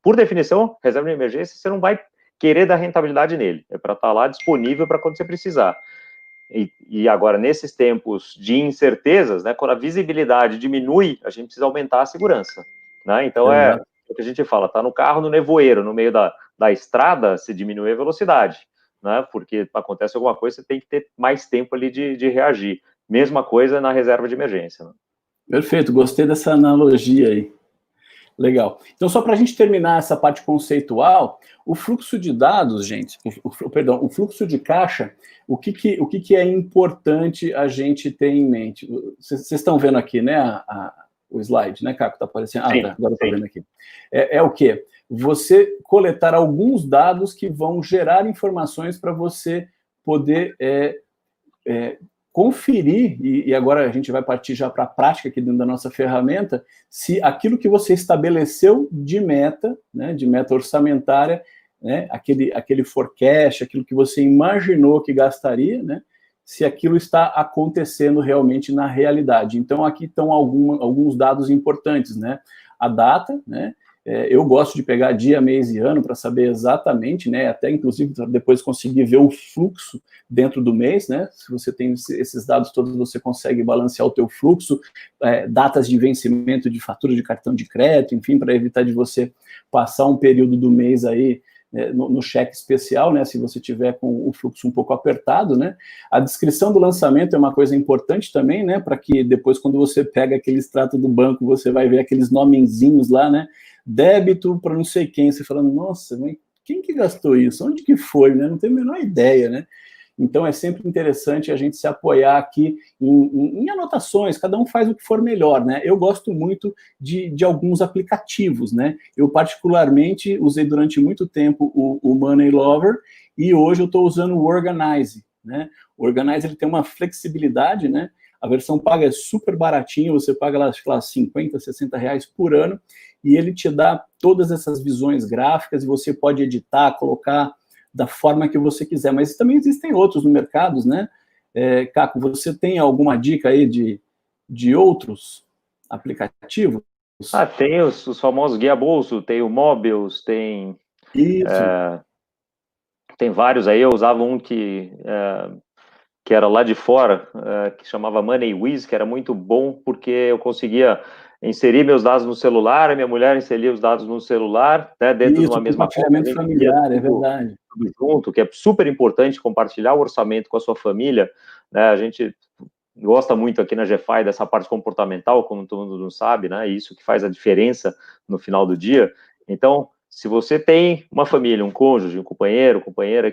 Por definição, reserva de emergência, você não vai querer dar rentabilidade nele, é para estar lá disponível para quando você precisar. E agora, nesses tempos de incertezas, né, quando a visibilidade diminui, a gente precisa aumentar a segurança, né? Então, é o que a gente fala, tá no carro, no nevoeiro, no meio da estrada, se diminui a velocidade, né? Porque acontece alguma coisa, você tem que ter mais tempo ali de reagir. Mesma coisa na reserva de emergência, né? Perfeito, gostei dessa analogia aí. Legal. Então, só para a gente terminar essa parte conceitual, o fluxo de dados, gente, perdão, o fluxo de caixa, o que é importante a gente ter em mente? Vocês estão vendo aqui, né, o slide, né, Caco? Está aparecendo? Ah, tá, agora eu estou vendo aqui. É o quê? Você coletar alguns dados que vão gerar informações para você poder conferir, e agora a gente vai partir já para a prática aqui dentro da nossa ferramenta, se aquilo que você estabeleceu de meta, né, de meta orçamentária, né, aquele forecast, aquilo que você imaginou que gastaria, né, se aquilo está acontecendo realmente na realidade. Então, aqui estão alguns dados importantes, né, a data, né, eu gosto de pegar dia, mês e ano para saber exatamente, né, até inclusive depois conseguir ver o fluxo dentro do mês, né, se você tem esses dados todos, você consegue balancear o teu fluxo, datas de vencimento de fatura de cartão de crédito, enfim, para evitar de você passar um período do mês aí no cheque especial, né, se você tiver com o fluxo um pouco apertado, né. A descrição do lançamento é uma coisa importante também, né, para que depois, quando você pega aquele extrato do banco, você vai ver aqueles nomenzinhos lá, né, débito para não sei quem, você falando, nossa, mas quem que gastou isso? Onde que foi, né? Não tenho a menor ideia, né? Então, é sempre interessante a gente se apoiar aqui em anotações, cada um faz o que for melhor, né? Eu gosto muito de alguns aplicativos, né? Eu, particularmente, usei durante muito tempo o Money Lover e hoje eu estou usando o Organize, né? O Organize, ele tem uma flexibilidade, né? A versão paga é super baratinha, você paga lá, acho que lá, 50, 60 reais por ano, e ele te dá todas essas visões gráficas, e você pode editar, colocar da forma que você quiser, mas também existem outros no mercado, né? Caco, você tem alguma dica aí de outros aplicativos? Tem os famosos guia bolso, tem o Mobius, tem vários aí. Eu usava um que era lá de fora, que chamava MoneyWiz, que era muito bom porque eu conseguia inserir meus dados no celular, a minha mulher inseria os dados no celular, né, dentro de uma mesma compartilhamento familiar, é verdade. Tudo junto, que é super importante compartilhar o orçamento com a sua família, né, a gente gosta muito aqui na GFI dessa parte comportamental, como todo mundo não sabe, né, isso que faz a diferença no final do dia. Então, se você tem uma família, um cônjuge, um companheiro, companheira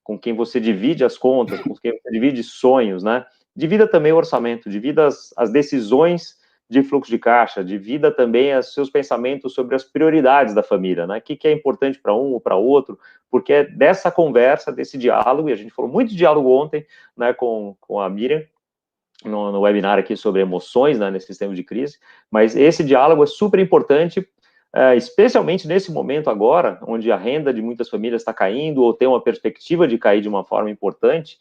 com quem você divide as contas, com quem você divide sonhos, né? Divida também o orçamento, divida as decisões de fluxo de caixa, divida também os seus pensamentos sobre as prioridades da família, né? O que é importante para um ou para outro, porque é dessa conversa, desse diálogo, e a gente falou muito de diálogo ontem, né, com a Miriam, no webinar aqui sobre emoções, né, nesse sistema de crise, mas esse diálogo é super importante, especialmente nesse momento agora, onde a renda de muitas famílias está caindo, ou tem uma perspectiva de cair de uma forma importante,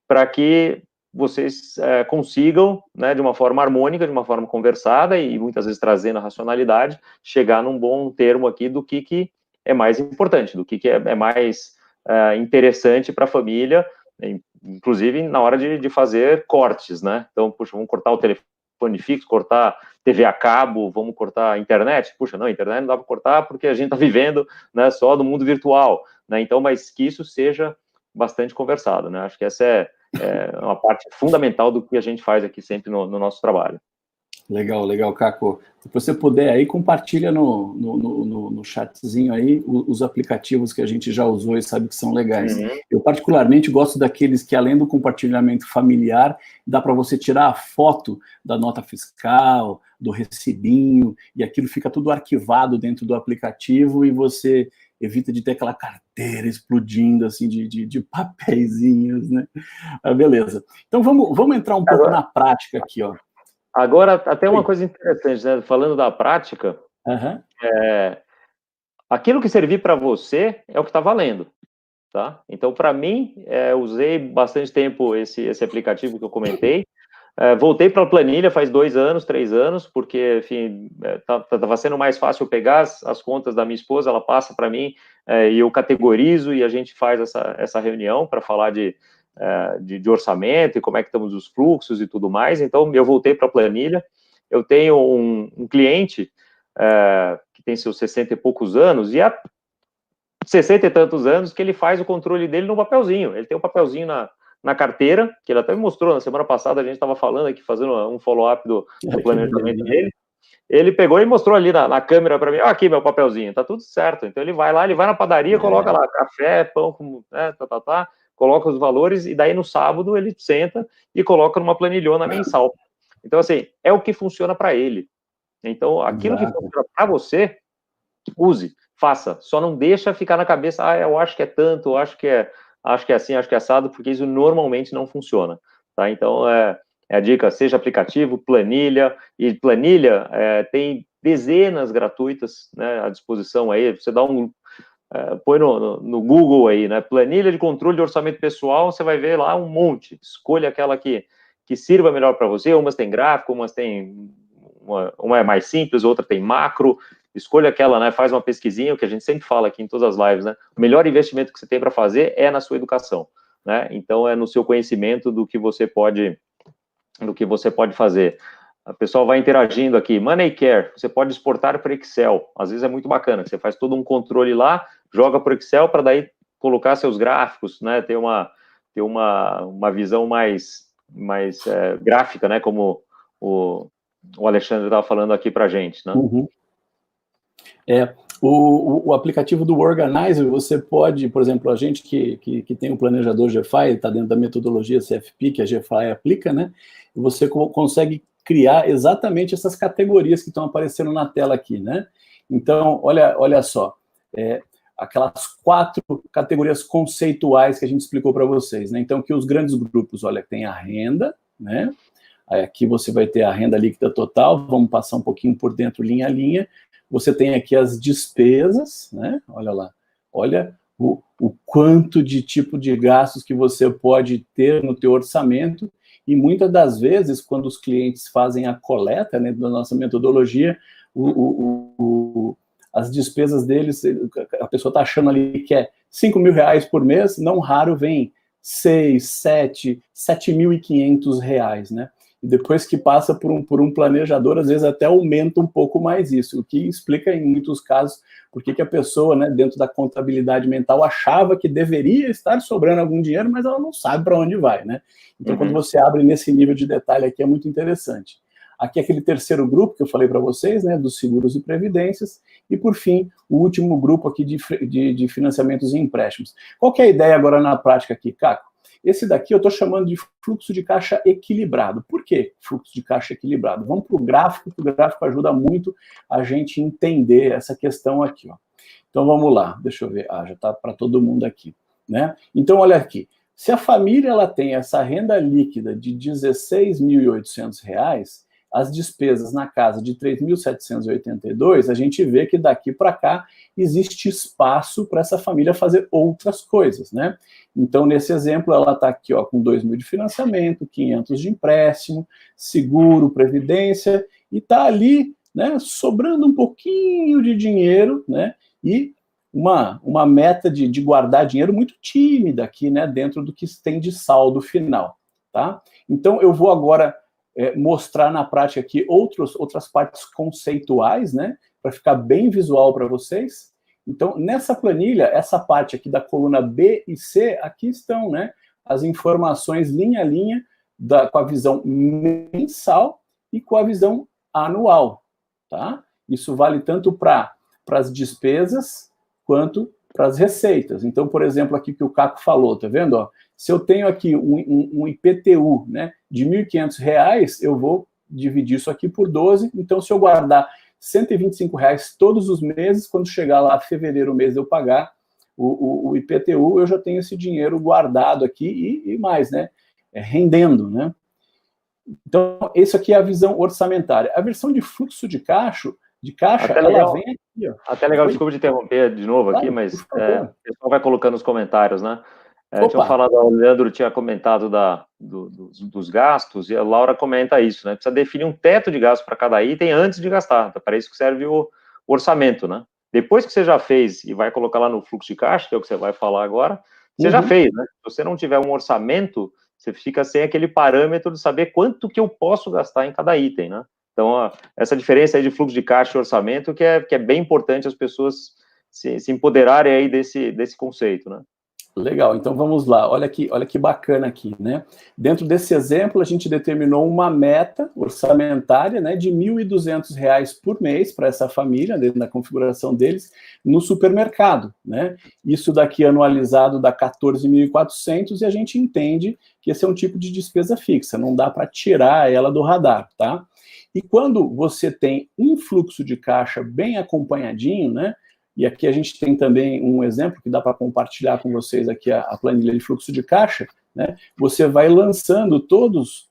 para que vocês consigam, né, de uma forma harmônica, de uma forma conversada, e muitas vezes trazendo a racionalidade, chegar num bom termo aqui do que é mais importante, do que é mais interessante para a família, inclusive na hora de fazer cortes, né? Então, puxa, vamos cortar o telefone fixo, cortar TV a cabo, vamos cortar a internet? Puxa, não, a internet não dá para cortar porque a gente está vivendo, né, só do mundo virtual, né? Então, mas que isso seja bastante conversado, né? Acho que essa é uma parte fundamental do que a gente faz aqui sempre no nosso trabalho. Legal, legal, Caco. Se você puder aí, compartilha no chatzinho aí os aplicativos que a gente já usou e sabe que são legais. Uhum. Eu particularmente gosto daqueles que, além do compartilhamento familiar, dá para você tirar a foto da nota fiscal, do recibinho, e aquilo fica tudo arquivado dentro do aplicativo e você evita de ter aquela carteira explodindo, assim, de papeizinhos, né? Beleza. Então, vamos entrar um pouco na prática aqui, ó. Agora, até uma coisa interessante, né? Falando da prática, aquilo que servir para você é o que está valendo, tá? Então, para mim, usei bastante tempo esse aplicativo que eu comentei, Voltei para a planilha faz 2 anos, 3 anos, porque, enfim, estava sendo mais fácil pegar as contas da minha esposa, ela passa para mim, e eu categorizo, e a gente faz essa reunião para falar de orçamento, e como é que estamos os fluxos e tudo mais. Então, eu voltei para a planilha. Eu tenho um cliente que tem seus 60 e poucos anos, e há 60 e tantos anos que ele faz o controle dele no papelzinho. Ele tem um papelzinho na carteira, que ele até me mostrou na semana passada, a gente estava falando aqui, fazendo um follow-up do planejamento dele. Ele pegou e mostrou ali na câmera para mim, aqui meu papelzinho, tá tudo certo. Então ele vai na padaria, coloca lá café, pão, coloca os valores, e daí no sábado ele senta e coloca numa planilhona mensal. Então, assim, é o que funciona para ele. Então, aquilo que funciona para você, use, faça. Só não deixa ficar na cabeça, eu acho que é tanto, eu acho que é assim, acho que é assado, porque isso normalmente não funciona, tá? Então, é a dica, seja aplicativo, planilha, e planilha tem dezenas gratuitas, né, à disposição aí, você dá põe no Google aí, né, planilha de controle de orçamento pessoal, você vai ver lá um monte, escolha aquela que sirva melhor para você, umas tem gráfico, umas tem, uma é mais simples, outra tem macro, escolha aquela, né, faz uma pesquisinha, o que a gente sempre fala aqui em todas as lives, né, o melhor investimento que você tem para fazer é na sua educação, né, então é no seu conhecimento do que você pode fazer. O pessoal vai interagindo aqui, Money Care, você pode exportar para Excel, às vezes é muito bacana, você faz todo um controle lá, joga para o Excel para daí colocar seus gráficos, né, ter uma visão mais gráfica, né, como o Alexandre estava falando aqui para a gente, né? Uhum. O aplicativo do Organizer, você pode, por exemplo, a gente que tem o planejador GFI, está dentro da metodologia CFP, que a GFI aplica, né? Você consegue criar exatamente essas categorias que estão aparecendo na tela aqui, né? Então, olha só, aquelas 4 categorias conceituais que a gente explicou para vocês, né? Então, que os grandes grupos, olha, tem a renda, né? Aí aqui você vai ter a renda líquida total, vamos passar um pouquinho por dentro, linha a linha. Você tem aqui as despesas, né? Olha lá, olha o quanto de tipo de gastos que você pode ter no teu orçamento, e muitas das vezes, quando os clientes fazem a coleta, né, da nossa metodologia, as despesas deles, a pessoa está achando ali que é 5 mil reais por mês, não raro vem 6, 7, 7.500 reais, né? E depois que passa por um planejador, às vezes até aumenta um pouco mais isso, o que explica em muitos casos por que a pessoa, né, dentro da contabilidade mental, achava que deveria estar sobrando algum dinheiro, mas ela não sabe para onde vai, né? Então, quando você abre nesse nível de detalhe aqui, é muito interessante. Aqui aquele terceiro grupo que eu falei para vocês, né, dos seguros e previdências, e por fim, o último grupo aqui de financiamentos e empréstimos. Qual que é a ideia agora na prática aqui, Caco? Esse daqui eu estou chamando de fluxo de caixa equilibrado. Por que fluxo de caixa equilibrado? Vamos para o gráfico, que o gráfico ajuda muito a gente entender essa questão aqui, ó. Então vamos lá, deixa eu ver, já está para todo mundo aqui, né? Então olha aqui, se a família ela tem essa renda líquida de R$ 16.800, as despesas na casa de 3.782, a gente vê que daqui para cá existe espaço para essa família fazer outras coisas, né? Então, nesse exemplo, ela está aqui, ó, com 2.000 de financiamento, 500 de empréstimo, seguro, previdência, e está ali, né, sobrando um pouquinho de dinheiro, né, e uma meta de guardar dinheiro muito tímida aqui, né, dentro do que tem de saldo final, tá? Então, eu vou agora mostrar na prática aqui outras partes conceituais, né, para ficar bem visual para vocês. Então, nessa planilha, essa parte aqui da coluna B e C, aqui estão, né, as informações linha a linha com a visão mensal e com a visão anual, tá? Isso vale tanto para as despesas quanto para as receitas. Então, por exemplo, aqui que o Caco falou, tá vendo? Ó, se eu tenho aqui um IPTU, né, de R$ 1.500, eu vou dividir isso aqui por 12. Então, se eu guardar R$ 125 todos os meses, quando chegar lá fevereiro, o mês de eu pagar o IPTU, eu já tenho esse dinheiro guardado aqui e mais, né, rendendo, né? Então, isso aqui é a visão orçamentária. A versão de fluxo de caixa, até ela legal, vem aqui, ó. Até legal, desculpa de interromper de novo aqui, mas o pessoal vai colocando nos comentários, né? Tinha falado, o Leandro tinha comentado dos gastos, e a Laura comenta isso, né? Precisa definir um teto de gasto para cada item antes de gastar. Então, para isso que serve o orçamento, né? Depois que você já fez e vai colocar lá no fluxo de caixa, que é o que você vai falar agora, você já fez, né? Se você não tiver um orçamento, você fica sem aquele parâmetro de saber quanto que eu posso gastar em cada item, né? Então, essa diferença aí de fluxo de caixa e orçamento que é bem importante as pessoas se empoderarem aí desse conceito, né? Legal, então vamos lá, olha que bacana aqui, né? Dentro desse exemplo, a gente determinou uma meta orçamentária, né, de R$ 1.200 por mês para essa família, dentro da configuração deles, no supermercado, né? Isso daqui anualizado dá 14.400 e a gente entende que esse é um tipo de despesa fixa, não dá para tirar ela do radar, tá? E quando você tem um fluxo de caixa bem acompanhadinho, né? E aqui a gente tem também um exemplo que dá para compartilhar com vocês aqui a planilha de fluxo de caixa, né? Você vai lançando todos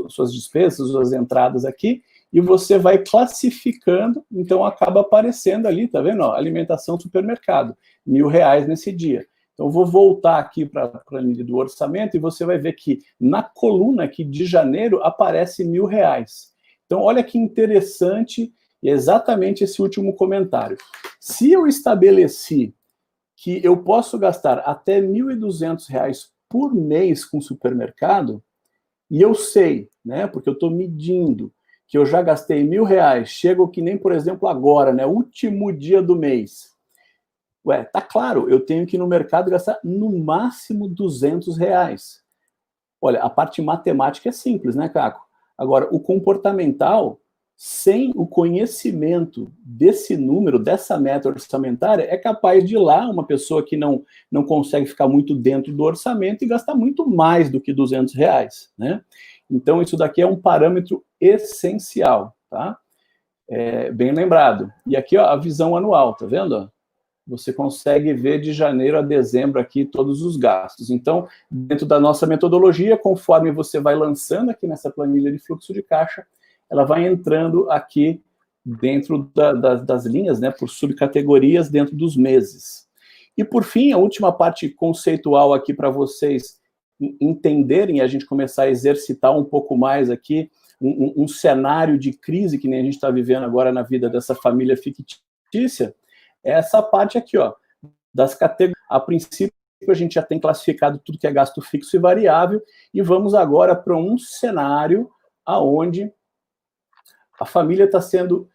suas despesas, suas entradas aqui, e você vai classificando, então acaba aparecendo ali, tá vendo? Ó, alimentação supermercado, R$ 1.000 nesse dia. Então vou voltar aqui para a planilha do orçamento e você vai ver que na coluna aqui de janeiro aparece R$ 1.000. Então olha que interessante. E é exatamente esse último comentário. Se eu estabeleci que eu posso gastar até R$ 1.200 por mês com supermercado, e eu sei, né, porque eu estou medindo, que eu já gastei R$ 1.000, chego que nem, por exemplo, agora, né, último dia do mês. Ué, tá claro, eu tenho que ir no mercado gastar no máximo R$ 200. Olha, a parte matemática é simples, né, Caco? Agora, o comportamental, sem o conhecimento desse número, dessa meta orçamentária, é capaz de ir lá uma pessoa que não consegue ficar muito dentro do orçamento e gastar muito mais do que R$ 200, né? Então, isso daqui é um parâmetro essencial, tá? Bem lembrado. E aqui, ó, a visão anual, tá vendo? Você consegue ver de janeiro a dezembro aqui todos os gastos. Então, dentro da nossa metodologia, conforme você vai lançando aqui nessa planilha de fluxo de caixa, ela vai entrando aqui dentro das linhas, né, por subcategorias dentro dos meses. E, por fim, a última parte conceitual aqui para vocês entenderem e a gente começar a exercitar um pouco mais aqui um cenário de crise que nem a gente está vivendo agora na vida dessa família fictícia, é essa parte aqui, ó, das categorias. A princípio, a gente já tem classificado tudo que é gasto fixo e variável e vamos agora para um cenário aonde a família está sendo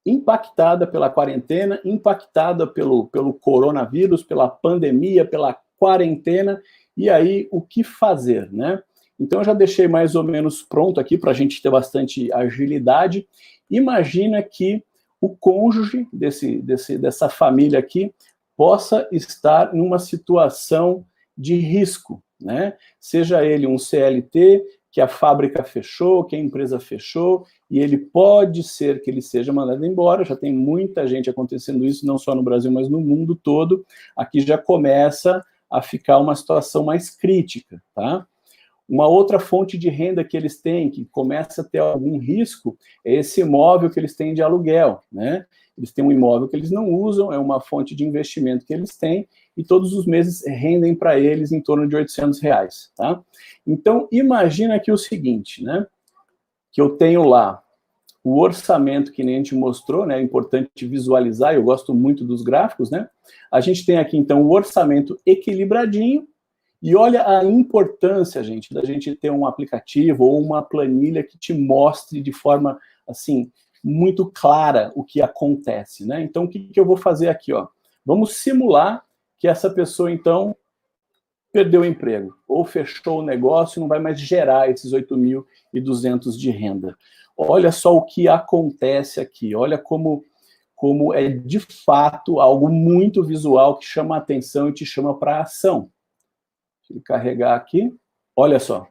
impactada pela quarentena, impactada pelo coronavírus, pela pandemia, pela quarentena, e aí o que fazer, né? Então eu já deixei mais ou menos pronto aqui para a gente ter bastante agilidade. Imagina que o cônjuge dessa família aqui possa estar numa situação de risco, né? Seja ele um CLT, que a fábrica fechou, que a empresa fechou, e ele pode ser que ele seja mandado embora, já tem muita gente acontecendo isso, não só no Brasil, mas no mundo todo. Aqui já começa a ficar uma situação mais crítica, tá? Uma outra fonte de renda que eles têm, que começa a ter algum risco, é esse imóvel que eles têm de aluguel, né? Eles têm um imóvel que eles não usam, é uma fonte de investimento que eles têm, e todos os meses rendem para eles em torno de R$ 800, tá? Então, imagina aqui o seguinte, né? Que eu tenho lá o orçamento que nem a gente mostrou, né? É importante visualizar, eu gosto muito dos gráficos, né? A gente tem aqui, então, o orçamento equilibradinho, e olha a importância, gente, da gente ter um aplicativo ou uma planilha que te mostre de forma, assim, muito clara o que acontece, né? Então, o que eu vou fazer aqui, ó? Vamos simular que essa pessoa, então, perdeu o emprego, ou fechou o negócio e não vai mais gerar esses 8.200 de renda. Olha só o que acontece aqui, olha como é, de fato, algo muito visual que chama a atenção e te chama para a ação. Deixa eu carregar aqui, olha só,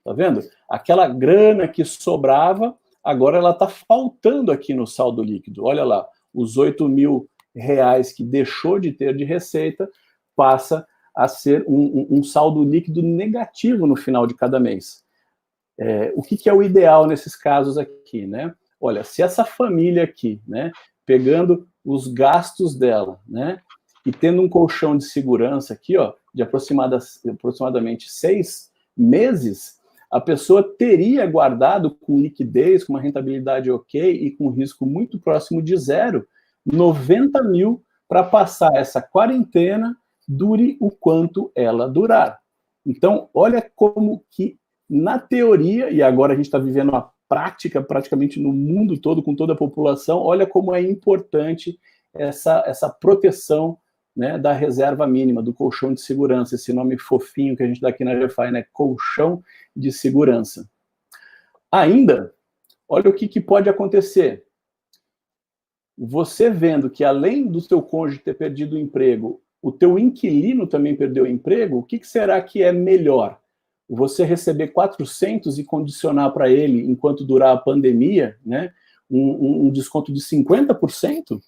tá vendo? Aquela grana que sobrava, agora ela está faltando aqui no saldo líquido. Olha lá, os R$ 8.000 que deixou de ter de receita passa a ser um saldo líquido negativo no final de cada mês. O que é o ideal nesses casos aqui, né? Olha, se essa família aqui, né, pegando os gastos dela, né, e tendo um colchão de segurança aqui, ó, de aproximadamente 6 meses, a pessoa teria guardado com liquidez, com uma rentabilidade ok e com risco muito próximo de zero, 90 mil para passar essa quarentena, dure o quanto ela durar. Então, olha como que, na teoria, e agora a gente está vivendo a prática praticamente no mundo todo, com toda a população, olha como é importante essa proteção, né, da reserva mínima, do colchão de segurança, esse nome fofinho que a gente dá aqui na GFI, né, colchão de segurança. Ainda, olha o que pode acontecer. Você vendo que, além do seu cônjuge ter perdido o emprego, o teu inquilino também perdeu o emprego, o que será que é melhor? Você receber 400 e condicionar para ele, enquanto durar a pandemia, né, um desconto de 50%?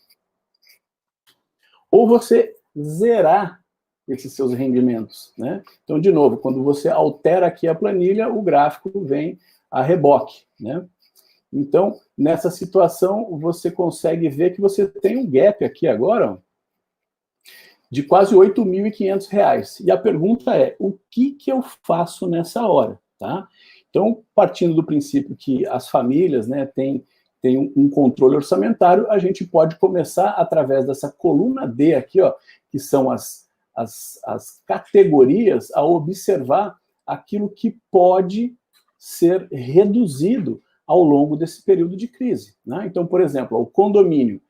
Ou você zerar esses seus rendimentos, né? Então, de novo, quando você altera aqui a planilha, o gráfico vem a reboque, né? Então, nessa situação, você consegue ver que você tem um gap aqui agora, ó, de quase R$ 8.500. E a pergunta é, o que eu faço nessa hora, tá? Então, partindo do princípio que as famílias, né, têm um controle orçamentário, a gente pode começar através dessa coluna D aqui, ó, que são as categorias, a observar aquilo que pode ser reduzido ao longo desse período de crise, né? Então, por exemplo, o condomínio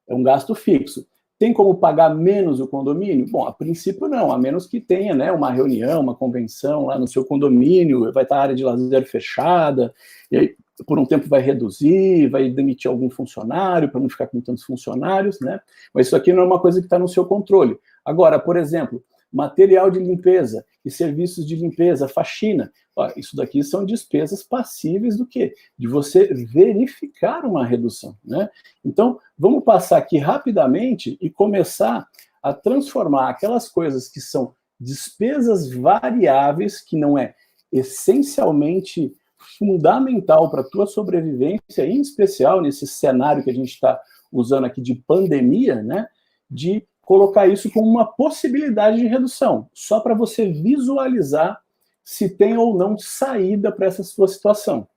é um gasto fixo. Tem como pagar menos o condomínio? Bom, a princípio não, a menos que tenha, né, uma reunião, uma convenção lá no seu condomínio, vai estar a área de lazer fechada, e aí por um tempo vai reduzir, vai demitir algum funcionário para não ficar com tantos funcionários, né? Mas isso aqui não é uma coisa que está no seu controle. Agora, por exemplo, material de limpeza e serviços de limpeza, faxina, ó, isso daqui são despesas passíveis do quê? De você verificar uma redução, né? Então, vamos passar aqui rapidamente e começar a transformar aquelas coisas que são despesas variáveis, que não é essencialmente fundamental para a tua sobrevivência, em especial nesse cenário que a gente está usando aqui de pandemia, né? De colocar isso como uma possibilidade de redução, só para você visualizar se tem ou não saída para essa sua situação.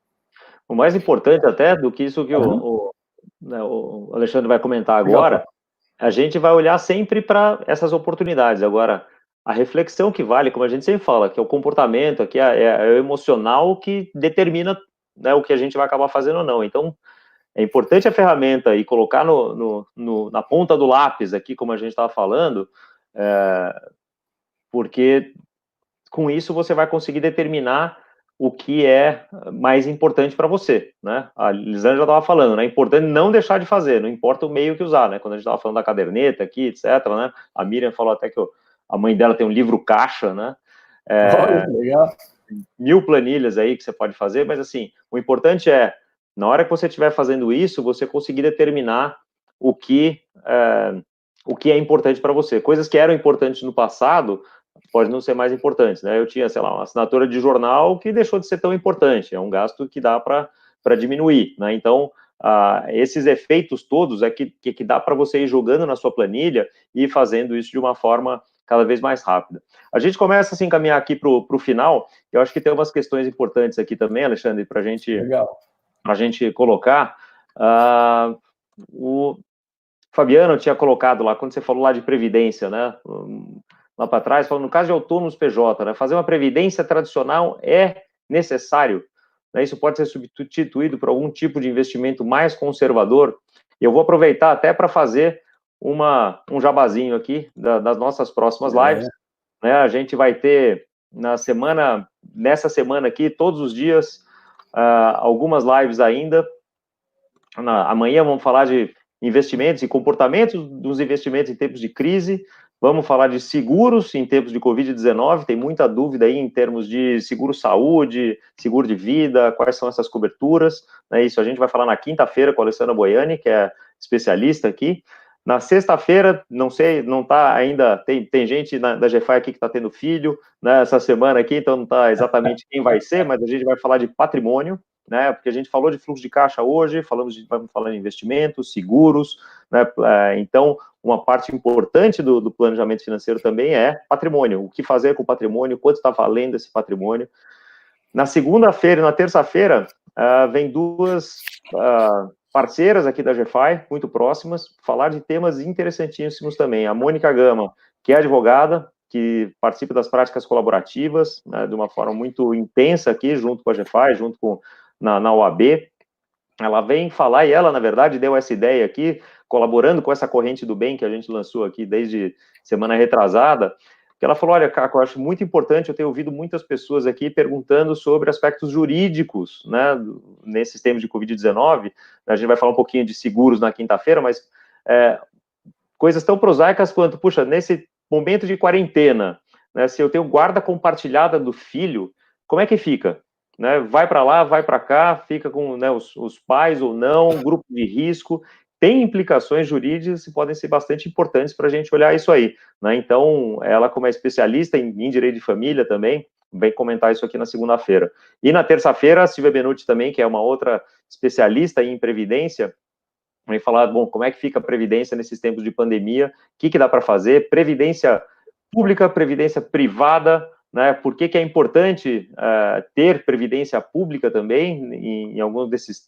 O mais importante até do que isso que o Alexandre vai comentar agora, a gente vai olhar sempre para essas oportunidades. Agora, a reflexão que vale, como a gente sempre fala, que é o comportamento, que é o emocional que determina, né, o que a gente vai acabar fazendo ou não. Então, é importante a ferramenta e colocar na ponta do lápis aqui, como a gente estava falando, porque com isso você vai conseguir determinar o que é mais importante para você, né? A Lisandra já estava falando, né? É importante não deixar de fazer, não importa o meio que usar, né? Quando a gente estava falando da caderneta aqui, etc., né? A Miriam falou até que a mãe dela tem um livro caixa, né? Olha, legal. 1000 planilhas aí que você pode fazer, mas assim, o importante é, na hora que você estiver fazendo isso, você conseguir determinar o que é importante para você. Coisas que eram importantes no passado, pode não ser mais importantes, né? Eu tinha, sei lá, uma assinatura de jornal que deixou de ser tão importante, é um gasto que dá para diminuir, né? Então, esses efeitos todos é que dá para você ir jogando na sua planilha e fazendo isso de uma forma cada vez mais rápida. A gente começa a se encaminhar aqui para o final, eu acho que tem umas questões importantes aqui também, Alexandre, para a gente colocar. O Fabiano tinha colocado lá, quando você falou lá de previdência, né? Lá para trás, falando no caso de autônomos PJ, né, fazer uma previdência tradicional é necessário, né, isso pode ser substituído por algum tipo de investimento mais conservador. Eu vou aproveitar até para fazer um jabazinho aqui das nossas próximas lives, né, a gente vai ter nessa semana aqui, todos os dias, algumas lives ainda. Amanhã vamos falar de investimentos e comportamentos dos investimentos em tempos de crise. Vamos falar de seguros em tempos de Covid-19, tem muita dúvida aí em termos de seguro-saúde, seguro de vida, quais são essas coberturas, né? Isso a gente vai falar na quinta-feira com a Alessandra Boiani, que é especialista aqui. Na sexta-feira, não sei, não está ainda, tem gente da GFI aqui que está tendo filho, né, essa semana aqui, então não está exatamente quem vai ser, mas a gente vai falar de patrimônio, né? Porque a gente falou de fluxo de caixa hoje, vamos falar em investimentos, seguros, né? Então, uma parte importante do planejamento financeiro também é patrimônio. O que fazer com o patrimônio, quanto está valendo esse patrimônio. Na segunda-feira e na terça-feira, vem duas parceiras aqui da GFI, muito próximas, falar de temas interessantíssimos também. A Mônica Gama, que é advogada, que participa das práticas colaborativas, né, de uma forma muito intensa aqui, junto com a GFI, junto na OAB. Ela vem falar, e ela, na verdade, deu essa ideia aqui, colaborando com essa corrente do bem que a gente lançou aqui desde semana retrasada, que ela falou, olha, Caco, eu acho muito importante, eu tenho ouvido muitas pessoas aqui perguntando sobre aspectos jurídicos, né, nesses tempos de Covid-19, a gente vai falar um pouquinho de seguros na quinta-feira, mas coisas tão prosaicas quanto, puxa, nesse momento de quarentena, né, se eu tenho guarda compartilhada do filho, como é que fica? Né, vai para lá, vai para cá, fica com, né, os pais ou não, grupo de risco, tem implicações jurídicas que podem ser bastante importantes para a gente olhar isso aí, né? Então, ela como é especialista em direito de família também, vem comentar isso aqui na segunda-feira. E na terça-feira, a Silvia Benucci também, que é uma outra especialista em previdência, vai falar, bom, como é que fica a previdência nesses tempos de pandemia, o que dá para fazer, previdência pública, previdência privada, né? Por que é importante ter previdência pública também em alguns desses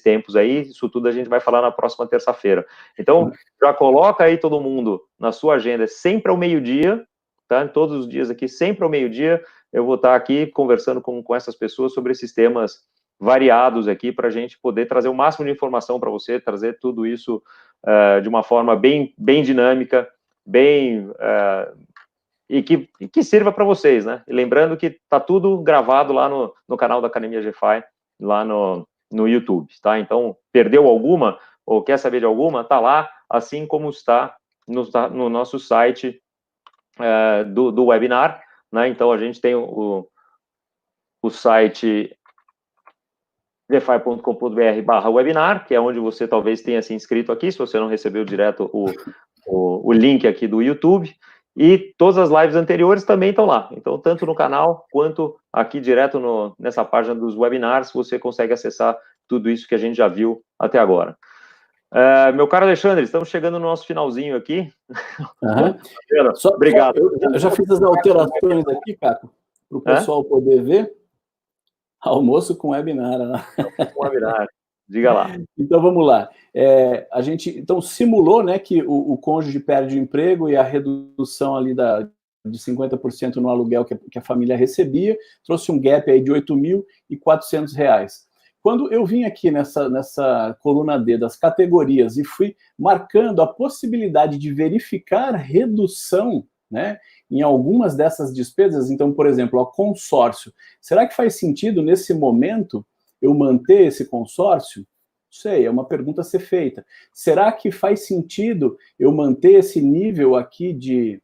tempos aí? Isso tudo a gente vai falar na próxima terça-feira. Então, já coloca aí todo mundo na sua agenda, sempre ao meio-dia, tá? Todos os dias aqui, sempre ao meio-dia, eu vou estar aqui conversando com essas pessoas sobre esses temas variados aqui, para a gente poder trazer o máximo de informação para você, trazer tudo isso de uma forma bem dinâmica, bem... E que sirva para vocês, né? E lembrando que está tudo gravado lá no canal da Academia GFI, lá no YouTube, tá? Então, perdeu alguma, ou quer saber de alguma, tá lá, assim como está no nosso site do webinar, né? Então, a gente tem o site gfi.com.br/webinar, que é onde você talvez tenha se inscrito aqui, se você não recebeu direto o link aqui do YouTube. E todas as lives anteriores também estão lá. Então, tanto no canal, quanto aqui direto nessa página dos webinars, você consegue acessar tudo isso que a gente já viu até agora. Meu caro Alexandre, estamos chegando no nosso finalzinho aqui. Obrigado. Eu já fiz as alterações aqui, Caco, para o pessoal poder ver. Almoço com webinar. Né? Com webinar. Diga lá. Então, vamos lá. A gente, então, simulou, né, que o cônjuge perde o emprego e a redução ali de 50% no aluguel que a família recebia, trouxe um gap aí de R$ 8.400. Quando eu vim aqui nessa coluna D das categorias e fui marcando a possibilidade de verificar redução, né, em algumas dessas despesas, então, por exemplo, o consórcio, será que faz sentido, nesse momento, eu manter esse consórcio? Não sei, é uma pergunta a ser feita. Será que faz sentido eu manter esse nível aqui de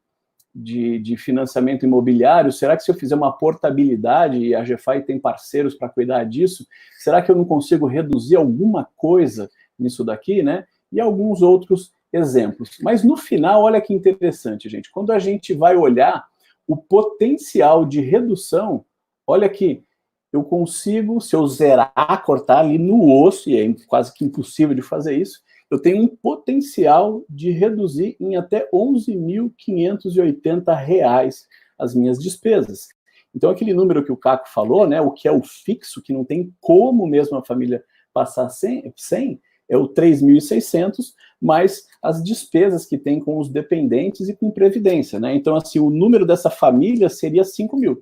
financiamento imobiliário? Será que se eu fizer uma portabilidade, e a GFI tem parceiros para cuidar disso, será que eu não consigo reduzir alguma coisa nisso daqui, né? E alguns outros exemplos. Mas no final, olha que interessante, gente. Quando a gente vai olhar o potencial de redução, olha que eu consigo, se eu zerar, cortar ali no osso, e é quase que impossível de fazer isso, eu tenho um potencial de reduzir em até R$ 11.580 as minhas despesas. Então, aquele número que o Caco falou, né, o que é o fixo, que não tem como mesmo a família passar sem é o 3.600, mais as despesas que tem com os dependentes e com previdência, né? Então, assim, o número dessa família seria 5.000.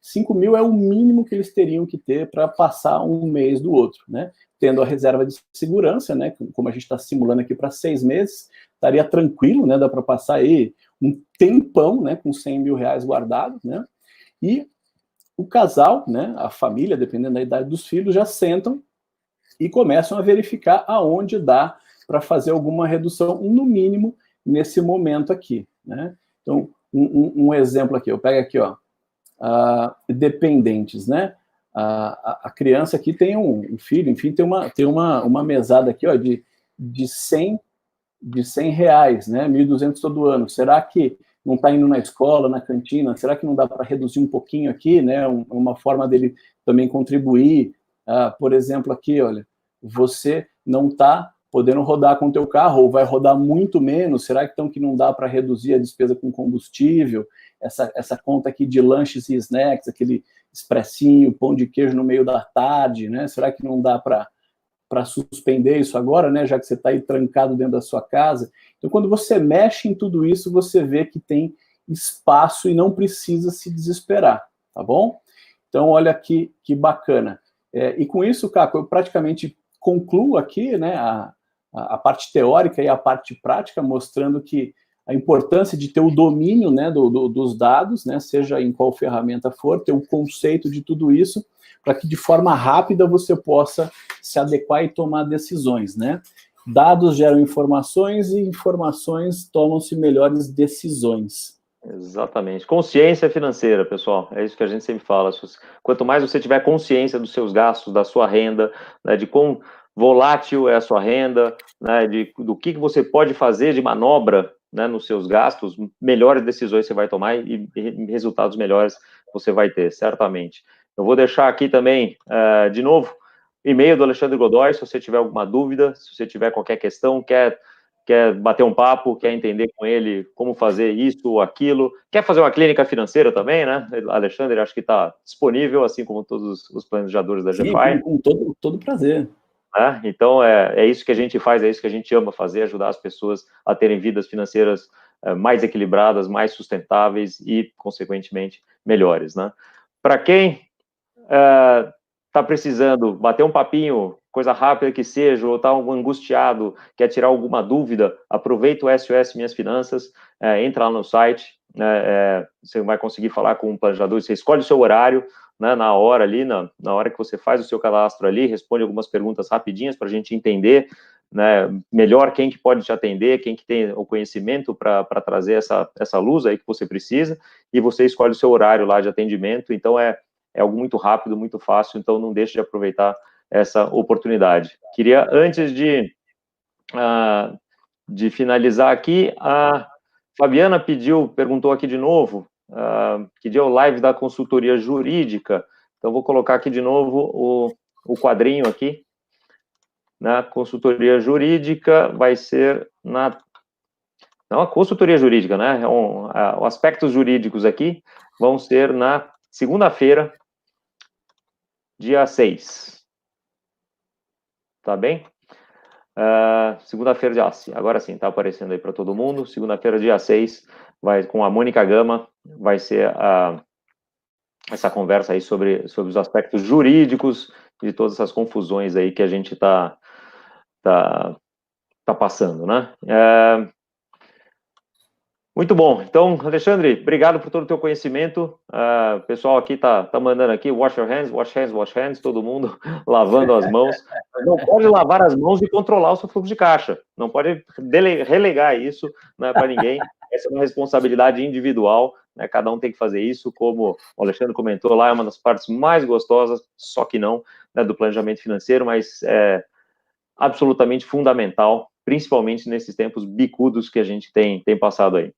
5.000 é o mínimo que eles teriam que ter para passar um mês do outro, né? Tendo a reserva de segurança, né? Como a gente está simulando aqui para 6 meses, estaria tranquilo, né? Dá para passar aí um tempão, né? Com R$100.000 guardados, né? E o casal, né? A família, dependendo da idade dos filhos, já sentam e começam a verificar aonde dá para fazer alguma redução, no mínimo, nesse momento aqui, né? Então, um exemplo aqui, eu pego aqui, ó, dependentes, né? A criança aqui tem um filho, enfim, tem uma mesada aqui, ó, de R$100, né? 1.200 todo ano. Será que não está indo na escola, na cantina? Será que não dá para reduzir um pouquinho aqui, né? Uma forma dele também contribuir por exemplo, aqui, olha, você não está podendo rodar com o teu carro, ou vai rodar muito menos, será que então que não dá para reduzir a despesa com combustível? Essa conta aqui de lanches e snacks, aquele expressinho, pão de queijo no meio da tarde, né? Será que não dá para suspender isso agora, né? Já que você está aí trancado dentro da sua casa. Então, quando você mexe em tudo isso, você vê que tem espaço e não precisa se desesperar, tá bom? Então, olha que bacana. E com isso, Caco, eu praticamente concluo aqui, né, a parte teórica e a parte prática, mostrando que a importância de ter o domínio, né, dos dados, né, seja em qual ferramenta for, ter o conceito de tudo isso, para que de forma rápida você possa se adequar e tomar decisões, né? Dados geram informações e informações tomam-se melhores decisões. Exatamente. Consciência financeira, pessoal. É isso que a gente sempre fala. Quanto mais você tiver consciência dos seus gastos, da sua renda, né, de quão volátil é a sua renda, né, do que você pode fazer de manobra, né, nos seus gastos, melhores decisões você vai tomar e resultados melhores você vai ter, certamente. Eu vou deixar aqui também, de novo, e-mail do Alexandre Godoy, se você tiver alguma dúvida, se você tiver qualquer questão, quer bater um papo, quer entender com ele como fazer isso ou aquilo, quer fazer uma clínica financeira também, né? Alexandre, acho que está disponível, assim como todos os planejadores da GFI. Sim, com todo prazer. Então, é isso que a gente faz, é isso que a gente ama fazer, ajudar as pessoas a terem vidas financeiras mais equilibradas, mais sustentáveis e, consequentemente, melhores, né? Para quem está precisando bater um papinho, coisa rápida que seja, ou está angustiado, quer tirar alguma dúvida, aproveita o SOS Minhas Finanças, entra lá no site, você vai conseguir falar com um planejador, você escolhe o seu horário, né, na hora ali, na hora que você faz o seu cadastro ali, responde algumas perguntas rapidinhas para a gente entender, né, melhor quem que pode te atender, quem que tem o conhecimento para trazer essa luz aí que você precisa, e você escolhe o seu horário lá de atendimento. Então, é algo muito rápido, muito fácil, então não deixe de aproveitar essa oportunidade. Queria, antes de finalizar aqui, a Fabiana perguntou aqui de novo, que dia é o live da consultoria jurídica, então vou colocar aqui de novo o quadrinho aqui, na consultoria jurídica, vai ser não a consultoria jurídica, né, os aspectos jurídicos aqui vão ser na segunda-feira, dia 6. Tá bem? Segunda-feira, agora sim, tá aparecendo aí para todo mundo. Segunda-feira, dia 6, com a Mônica Gama, vai ser essa conversa aí sobre os aspectos jurídicos de todas essas confusões aí que a gente tá passando, né? Muito bom. Então, Alexandre, obrigado por todo o teu conhecimento. O pessoal aqui tá mandando aqui, wash your hands, wash hands, wash hands, todo mundo lavando as mãos. Não pode lavar as mãos e controlar o seu fluxo de caixa. Não pode relegar isso, né, para ninguém. Essa é uma responsabilidade individual, né? Cada um tem que fazer isso, como o Alexandre comentou lá, é uma das partes mais gostosas, só que não, né, do planejamento financeiro, mas é absolutamente fundamental, principalmente nesses tempos bicudos que a gente tem passado aí.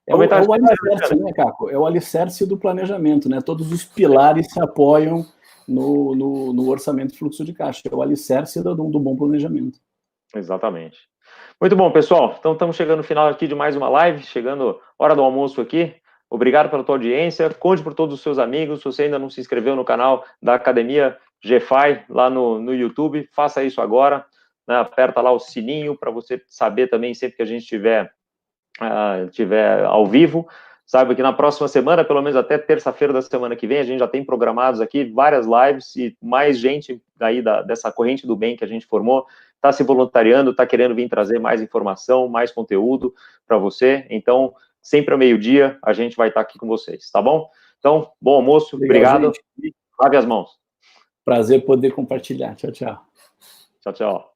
É o alicerce, né, Caco? É o alicerce do planejamento, né? Todos os pilares se apoiam no orçamento de fluxo de caixa. É o alicerce do bom planejamento. Exatamente. Muito bom, pessoal. Então, estamos chegando no final aqui de mais uma live, chegando hora do almoço aqui. Obrigado pela tua audiência. Conte por todos os seus amigos. Se você ainda não se inscreveu no canal da Academia GFI, lá no YouTube, faça isso agora. Né? Aperta lá o sininho para você saber também, sempre que a gente estiver ao vivo. Saiba que na próxima semana, pelo menos até terça-feira da semana que vem, a gente já tem programados aqui várias lives e mais gente aí dessa corrente do bem que a gente formou está se voluntariando, está querendo vir trazer mais informação, mais conteúdo para você. Então, sempre ao meio-dia, a gente vai estar aqui com vocês, tá bom? Então, bom almoço, obrigado e lave as mãos. Prazer poder compartilhar. Tchau, tchau. Tchau, tchau.